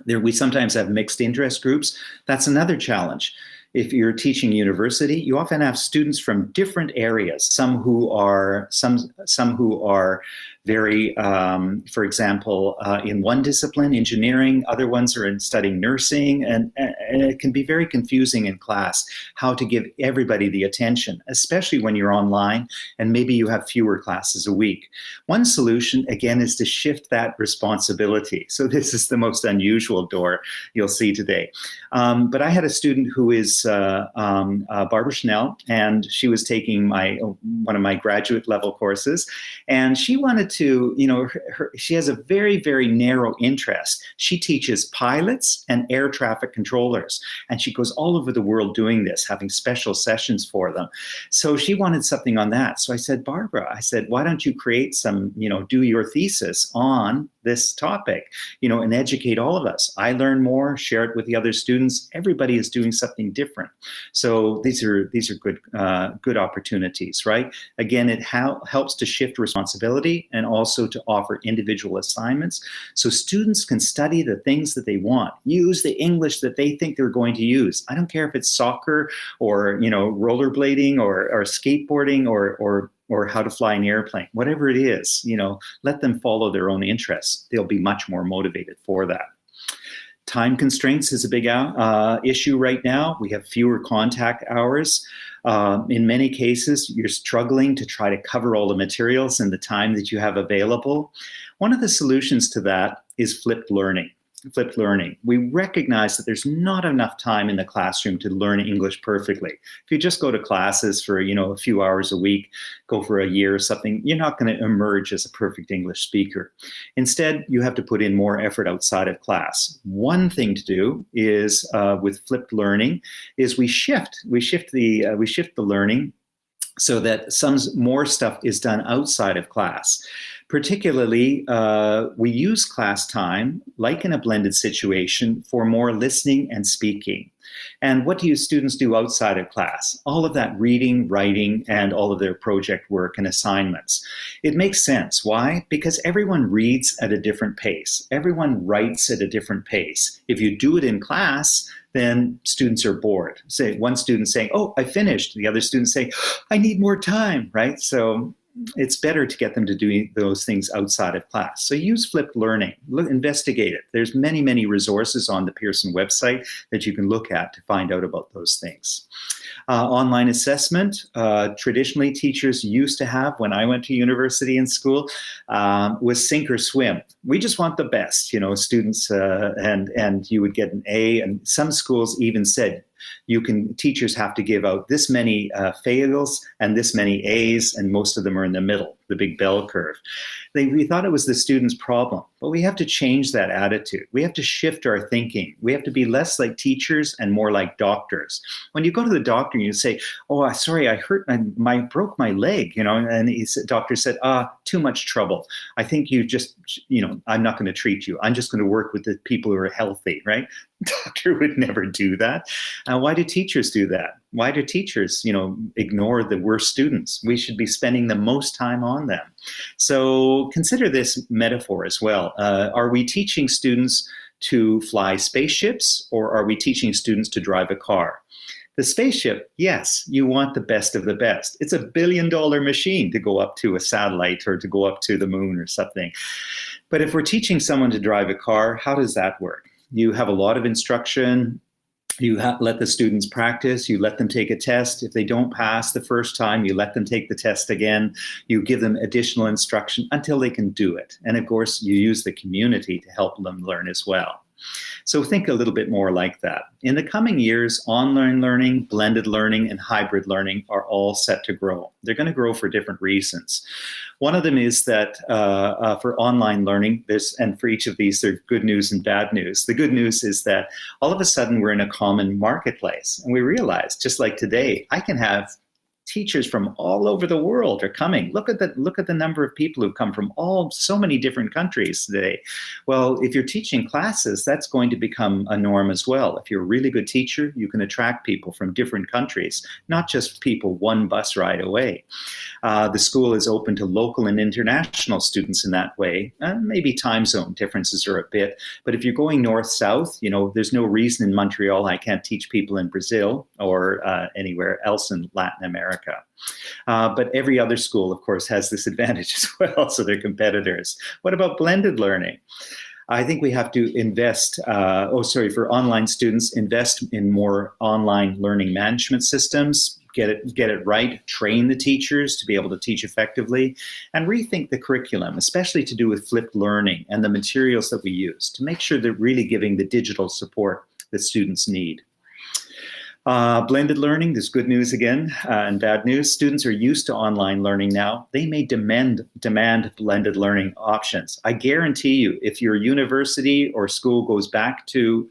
We sometimes have mixed interest groups. That's another challenge. If you're teaching university, you often have students from different areas. Some who are very, for example, in one discipline, engineering. Other ones are studying nursing, and it can be very confusing in class how to give everybody the attention, especially when you're online and maybe you have fewer classes a week. One solution, again, is to shift that responsibility. So this is the most unusual door you'll see today. But I had a student who is was Barbara Schnell, and she was taking one of my graduate level courses, and she wanted to, she has a very, very narrow interest. She teaches pilots and air traffic controllers, and she goes all over the world doing this, having special sessions for them. So she wanted something on that. So I said, Barbara, why don't you create some, do your thesis on this topic, and educate all of us. I learn more, share it with the other students. Everybody is doing something different. So these are good opportunities, right? Again, it helps to shift responsibility and also to offer individual assignments so students can study the things that they want, use the English that they think they're going to use. I don't care if it's soccer or, rollerblading or skateboarding or how to fly an airplane, whatever it is, let them follow their own interests. They'll be much more motivated for that. Time constraints is a big issue right now. We have fewer contact hours. In many cases, you're struggling to try to cover all the materials in the time that you have available. One of the solutions to that is flipped learning. We recognize that there's not enough time in the classroom to learn English perfectly. If you just go to classes for, a few hours a week, go for a year or something, you're not going to emerge as a perfect English speaker. Instead, you have to put in more effort outside of class. One thing to do is with flipped learning is we shift the learning so that some more stuff is done outside of class. Particularly, we use class time, like in a blended situation, for more listening and speaking. And what do students do outside of class? All of that reading, writing, and all of their project work and assignments. It makes sense. Why? Because everyone reads at a different pace. Everyone writes at a different pace. If you do it in class, then students are bored. Say one student saying, "Oh, I finished." The other student saying, "I need more time," right? So it's better to get them to do those things outside of class. So use flipped learning, investigate it. There's many, many resources on the Pearson website that you can look at to find out about those things. Online assessment, traditionally teachers used to have, when I went to university and school, was sink or swim. We just want the best, students, and you would get an A, and some schools even said, teachers have to give out this many fails and this many A's, and most of them are in the middle, the big bell curve. We thought it was the student's problem, but we have to change that attitude. We have to shift our thinking. We have to be less like teachers and more like doctors. When you go to the doctor and you say, "Oh, sorry, I broke my leg," and doctor said, "Too much trouble. I think you just, I'm not going to treat you. I'm just going to work with the people who are healthy," right? Doctor would never do that. Why do teachers do that? Why do teachers, ignore the worst students? We should be spending the most time on them. So consider this metaphor as well. Are we teaching students to fly spaceships, or are we teaching students to drive a car? The spaceship, yes, you want the best of the best. It's $1 billion machine to go up to a satellite or to go up to the moon or something. But if we're teaching someone to drive a car, how does that work? You have a lot of instruction. You let the students practice. You let them take a test. If they don't pass the first time, you let them take the test again. You give them additional instruction until they can do it. And of course, you use the community to help them learn as well. So think a little bit more like that. In the coming years, online learning, blended learning, and hybrid learning are all set to grow. They're going to grow for different reasons. One of them is that for online learning, and for each of these, there's good news and bad news. The good news is that all of a sudden we're in a common marketplace, and we realize, just like today, I can have teachers from all over the world are coming. Look at the number of people who've come from so many different countries today. Well, if you're teaching classes, that's going to become a norm as well. If you're a really good teacher, you can attract people from different countries, not just people one bus ride away. The school is open to local and international students in that way. Maybe time zone differences are a bit, but if you're going north-south, there's no reason in Montreal I can't teach people in Brazil or anywhere else in Latin America. But every other school, of course, has this advantage as well, so they're competitors. What about blended learning? I think we have to invest, for online students, invest in more online learning management systems, get it right, train the teachers to be able to teach effectively, and rethink the curriculum, especially to do with flipped learning and the materials that we use, to make sure they're really giving the digital support that students need. Blended learning, there's good news again and bad news. Students are used to online learning now. They may demand blended learning options. I guarantee you, if your university or school goes back to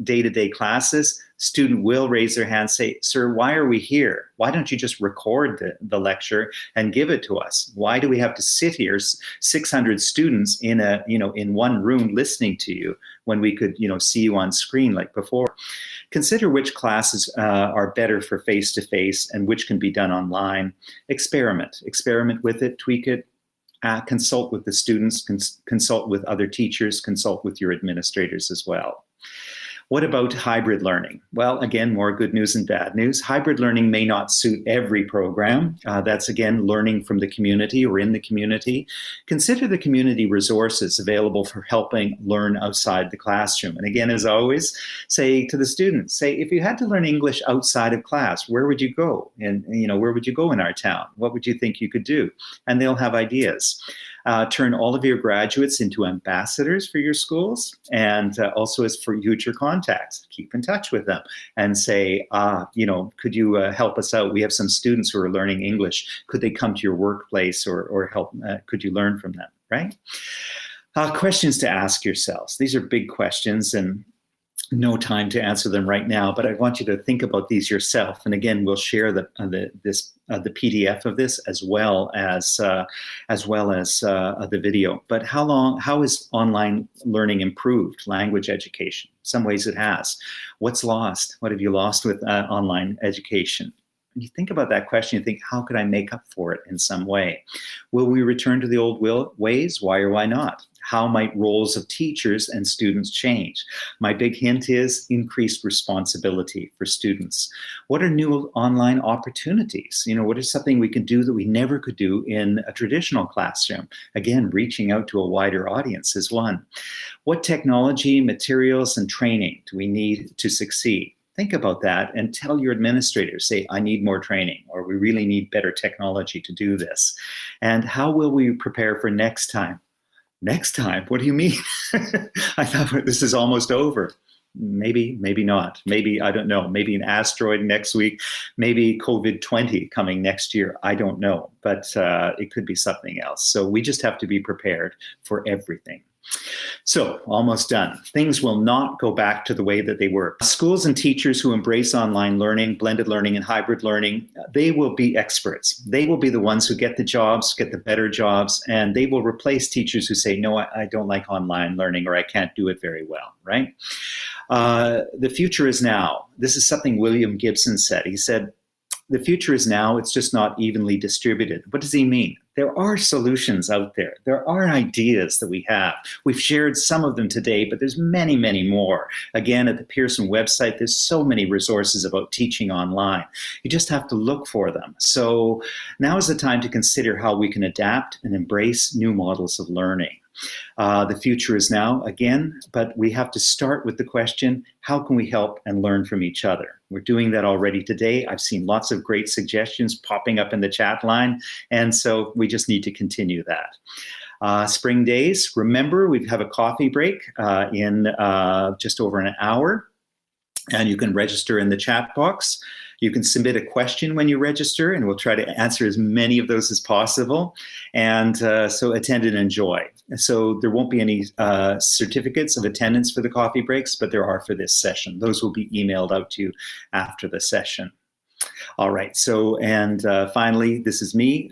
day-to-day classes, student will raise their hand and say, sir, why are we here? Why don't you just record the lecture and give it to us? Why do we have to sit here, 600 students in one room listening to you when we could, see you on screen like before? Consider which classes are better for face-to-face and which can be done online. Experiment with it, tweak it, consult with the students, consult with other teachers, consult with your administrators as well. What about hybrid learning? Well, again, more good news and bad news. Hybrid learning may not suit every program. That's, again, learning from the community or in the community. Consider the community resources available for helping learn outside the classroom. And again, as always, say to the students, if you had to learn English outside of class, where would you go? And, where would you go in our town? What would you think you could do? And they'll have ideas. Turn all of your graduates into ambassadors for your schools, and also as for future contacts. Keep in touch with them and say, could you help us out? We have some students who are learning English. Could they come to your workplace or help? Could you learn from them, right? Questions to ask yourselves. These are big questions, and no time to answer them right now, but I want you to think about these yourself. And again, we'll share the PDF of this as well as the video. But how is online learning improved language education? Some ways it has. What's lost? What have you lost with online education? When you think about that question, you think, how could I make up for it in some way? Will we return to the old ways? Why or why not? How might roles of teachers and students change? My big hint is increased responsibility for students. What are new online opportunities? What is something we can do that we never could do in a traditional classroom? Again, reaching out to a wider audience is one. What technology, materials, and training do we need to succeed? Think about that and tell your administrators, say, I need more training, or we really need better technology to do this. And how will we prepare for next time? Next time? What do you mean? I thought this is almost over. Maybe not. Maybe, I don't know, maybe an asteroid next week, maybe COVID-20 coming next year. I don't know, but it could be something else. So we just have to be prepared for everything. So, almost done. Things will not go back to the way that they were. Schools and teachers who embrace online learning, blended learning, and hybrid learning, they will be experts. They will be the ones who get the jobs, get the better jobs, and they will replace teachers who say, no, I don't like online learning, or I can't do it very well, right? The future is now. This is something William Gibson said. He said, the future is now, it's just not evenly distributed. What does he mean? There are solutions out there. There are ideas that we have. We've shared some of them today, but there's many, many more. Again, at the Pearson website, there's so many resources about teaching online. You just have to look for them. So now is the time to consider how we can adapt and embrace new models of learning. The future is now, again, but we have to start with the question, how can we help and learn from each other? We're doing that already today. I've seen lots of great suggestions popping up in the chat line, and so we just need to continue that. Spring days, remember, we have a coffee break in just over an hour, and you can register in the chat box. You can submit a question when you register, and we'll try to answer as many of those as possible. And so attend and enjoy. So there won't be any certificates of attendance for the coffee breaks, but there are for this session. Those will be emailed out to you after the session. All right, so, and finally, this is me.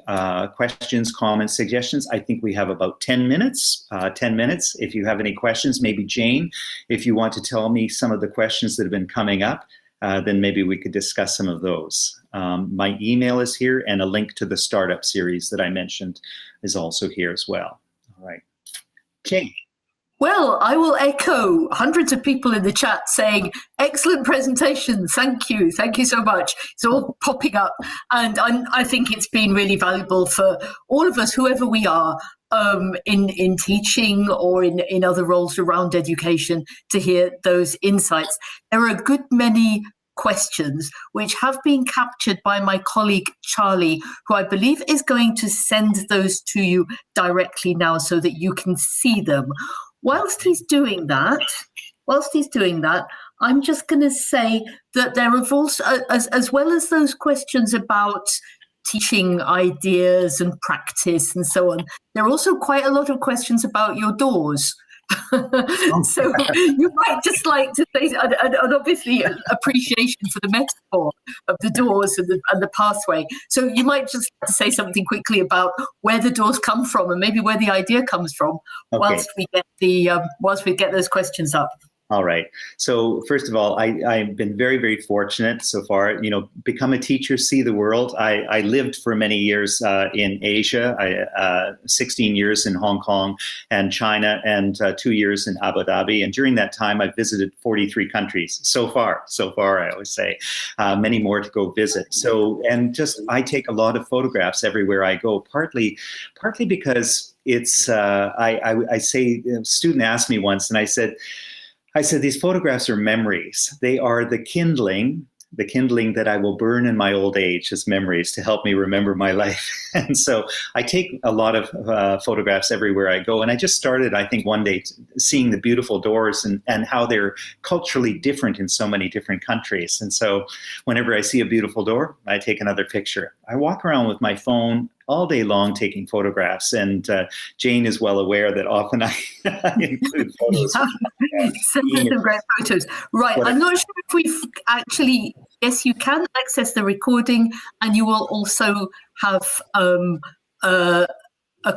Questions, comments, suggestions. I think we have about 10 minutes. 10 minutes. If you have any questions, maybe Jane, if you want to tell me some of the questions that have been coming up, then maybe we could discuss some of those. My email is here, and a link to the startup series that I mentioned is also here as well. All right. Jane. Well, I will echo hundreds of people in the chat saying, excellent presentation. Thank you. Thank you so much. It's all popping up. And I think it's been really valuable for all of us, whoever we are, in teaching or in other roles around education, to hear those insights. There are a good many questions which have been captured by my colleague Charlie, who I believe is going to send those to you directly now so that you can see them. Whilst he's doing that, I'm just going to say that there have also, as well as those questions about teaching ideas and practice and so on, there are also quite a lot of questions about your doors. So you might just like to say, and obviously appreciation for the metaphor of the doors and the pathway. So you might just like to say something quickly about where the doors come from and maybe where the idea comes from, whilst we get those questions up. All right. So first of all, I've been very, very fortunate so far, become a teacher, see the world. I lived for many years in Asia, 16 years in Hong Kong and China, and 2 years in Abu Dhabi. And during that time, I visited 43 countries so far, I always say, many more to go visit. So, and just, I take a lot of photographs everywhere I go, partly because it's, I say, a student asked me once, and I said, these photographs are memories. They are the kindling that I will burn in my old age as memories to help me remember my life. And so I take a lot of photographs everywhere I go. And I just started, I think, one day seeing the beautiful doors and how they're culturally different in so many different countries. And so whenever I see a beautiful door, I take another picture. I walk around with my phone all day long taking photographs, and Jane is well aware that often I include photos. Some great photos. Right, I'm not sure if we've actually, yes, you can access the recording, and you will also have a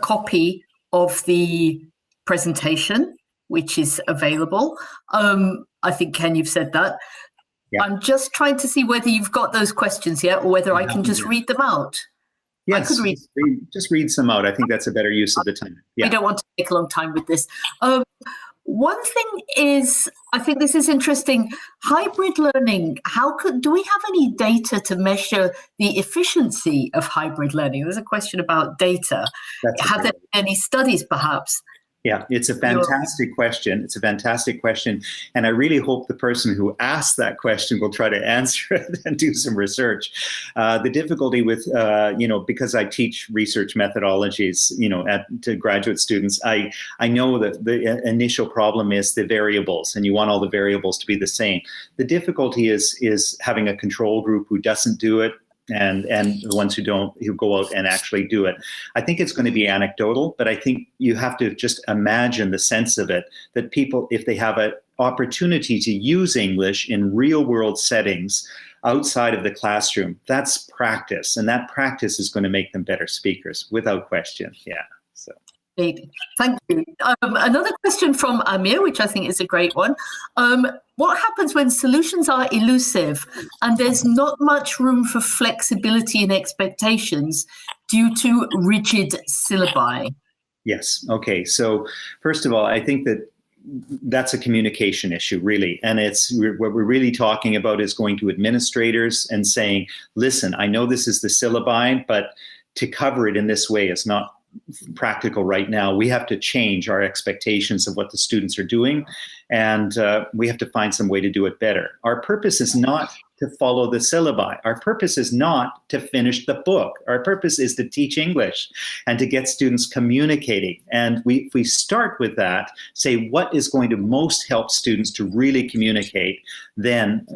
copy of the presentation, which is available. I think, Ken, you've said that. Yeah. I'm just trying to see whether you've got those questions yet, or whether I can just read them out. Yes, just read some out. I think that's a better use of the time. Yeah. We don't want to take a long time with this. One thing is, I think this is interesting, hybrid learning. Do we have any data to measure the efficiency of hybrid learning? There's a question about data. Have there been any studies, perhaps? Yeah, it's a fantastic question. And I really hope the person who asked that question will try to answer it and do some research. The difficulty with, because I teach research methodologies, to graduate students, I know that the initial problem is the variables, and you want all the variables to be the same. The difficulty is having a control group who doesn't do it, and the ones who go out and actually do it. I think it's going to be anecdotal, but I think you have to just imagine the sense of it, that people, if they have an opportunity to use English in real world settings outside of the classroom, that's practice. And that practice is going to make them better speakers, without question. Yeah. So. Thank you. Another question from Amir, which I think is a great one. What happens when solutions are elusive and there's not much room for flexibility in expectations due to rigid syllabi? Yes. Okay. So first of all, I think that's a communication issue, really. And what we're really talking about is going to administrators and saying, listen, I know this is the syllabi, but to cover it in this way is not practical right now. We have to change our expectations of what the students are doing, and we have to find some way to do it better. Our purpose is not to follow the syllabi. Our purpose is not to finish the book. Our purpose is to teach English and to get students communicating. And if we start with that, say what is going to most help students to really communicate, then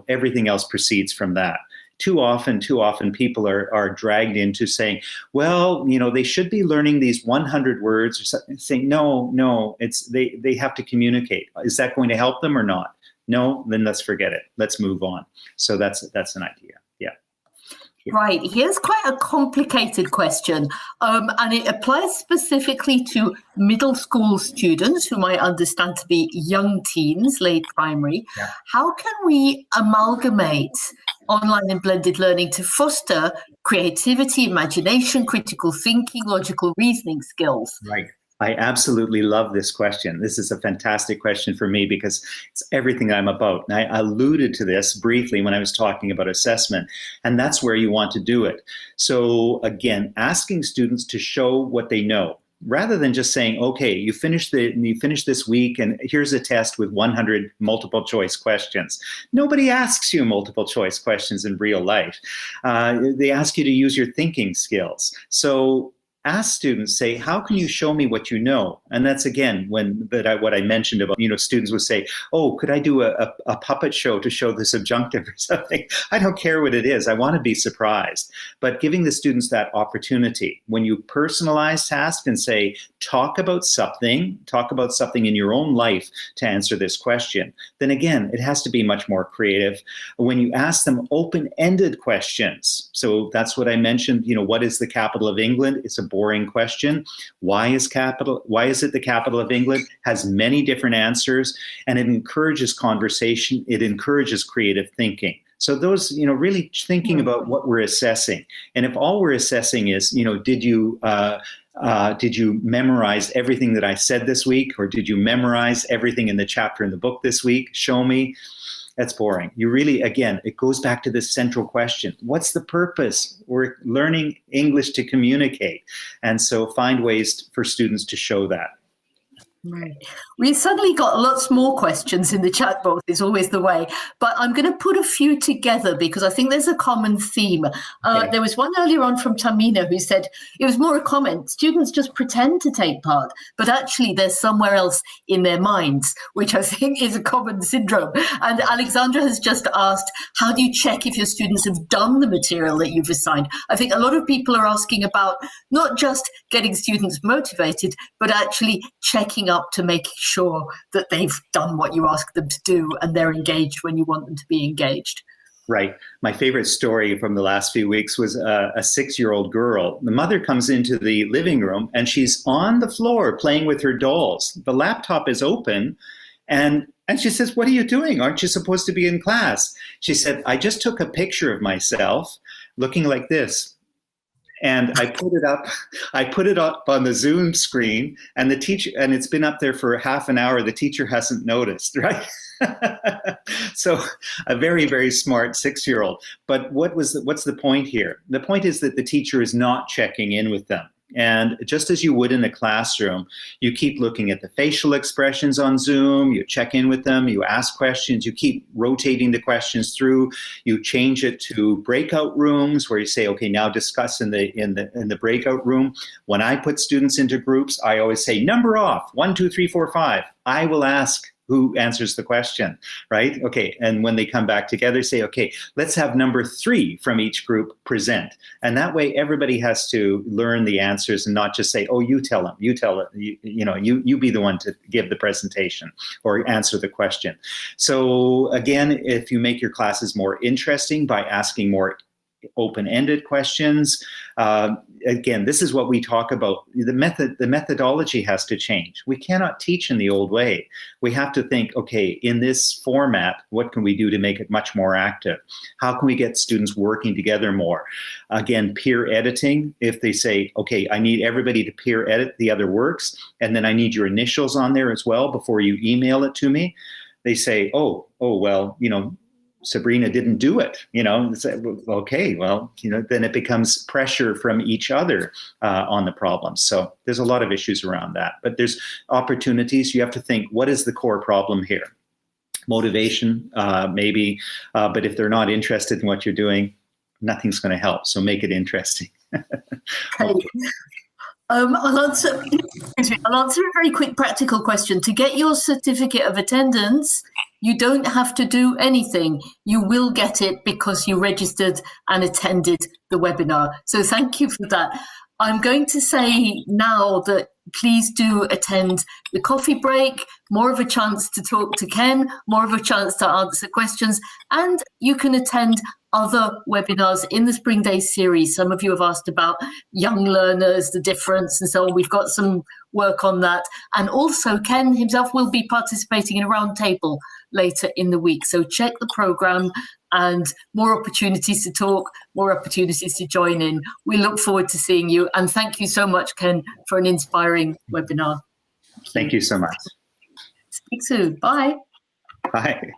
everything else proceeds from that. Too often people are dragged into saying, well, they should be learning these 100 words, or something. Saying, no, they have to communicate. Is that going to help them or not? No, then let's forget it. Let's move on. So that's an idea. Yeah. Right. Here's quite a complicated question, and it applies specifically to middle school students, whom I understand to be young teens, late primary. Yeah. How can we amalgamate online and blended learning to foster creativity, imagination, critical thinking, logical reasoning skills? Right. I absolutely love this question. This is a fantastic question for me because it's everything I'm about. And I alluded to this briefly when I was talking about assessment, and that's where you want to do it. So again, asking students to show what they know, rather than just saying, okay, you finished this week and here's a test with 100 multiple choice questions. Nobody asks you multiple choice questions in real life. They ask you to use your thinking skills. So ask students, say, how can you show me what you know? And that's, again, what I mentioned about, students would say, oh, could I do a puppet show to show the subjunctive or something? I don't care what it is. I want to be surprised. But giving the students that opportunity, when you personalize tasks and say, talk about something in your own life to answer this question, then again, it has to be much more creative. When you ask them open-ended questions, so that's what I mentioned, what is the capital of England? It's a boring question. Why is it the capital of England? Has many different answers, and it encourages conversation. It encourages creative thinking. So those, really thinking about what we're assessing. And if all we're assessing is, did you memorize everything that I said this week? Or did you memorize everything in the chapter in the book this week? Show me. That's boring. You really, again, it goes back to this central question. What's the purpose? We're learning English to communicate. And so find ways for students to show that. Right. We suddenly got lots more questions in the chat box. It's always the way. But I'm going to put a few together because I think there's a common theme. There was one earlier on from Tamina who said it was more a comment. Students just pretend to take part, but actually they're somewhere else in their minds, which I think is a common syndrome. And Alexandra has just asked, how do you check if your students have done the material that you've assigned? I think a lot of people are asking about not just getting students motivated, but actually checking up to make sure that they've done what you ask them to do and they're engaged when you want them to be engaged. Right. My favorite story from the last few weeks was a 6-year-old girl. The mother comes into the living room and she's on the floor playing with her dolls. The laptop is open and she says, what are you doing? Aren't you supposed to be in class? She said, I just took a picture of myself looking like this. And I put it up on the Zoom screen, and the teacher, and it's been up there for half an hour. The teacher hasn't noticed, right? So a very, very smart 6-year-old. But what's the point here? The point is that the teacher is not checking in with them. And just as you would in a classroom, you keep looking at the facial expressions on Zoom, you check in with them, you ask questions, you keep rotating the questions through, you change it to breakout rooms where you say, okay, now discuss in the breakout room. When I put students into groups, I always say, number off, 1, 2, 3, 4, 5. I will ask who answers the question, right? Okay, and when they come back together, say, okay, let's have number 3 from each group present. And that way everybody has to learn the answers and not just say, oh, you tell it, you be the one to give the presentation or answer the question. So again, if you make your classes more interesting by asking more open-ended questions. Again, this is what we talk about. The methodology has to change. We cannot teach in the old way. We have to think, okay, in this format, what can we do to make it much more active? How can we get students working together more? Again, peer editing. If they say, okay, I need everybody to peer edit the other works, and then I need your initials on there as well before you email it to me. They say, oh, well, Sabrina didn't do it, okay, well, then it becomes pressure from each other on the problem. So there's a lot of issues around that, but there's opportunities. You have to think, what is the core problem here? Motivation, maybe, but if they're not interested in what you're doing, nothing's going to help. So make it interesting. Okay. I'll answer a very quick practical question. To get your certificate of attendance, you don't have to do anything. You will get it because you registered and attended the webinar. So thank you for that. I'm going to say now that please do attend the coffee break, more of a chance to talk to Ken, more of a chance to answer questions, and you can attend other webinars in the Spring Day series. Some of you have asked about young learners, the difference and so on. We've got some work on that. And also Ken himself will be participating in a roundtable later in the week. So check the program and more opportunities to talk, more opportunities to join in. We look forward to seeing you. And thank you so much, Ken, for an inspiring webinar. Thank you so much. Speak soon. Bye. Bye.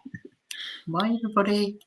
Bye, everybody.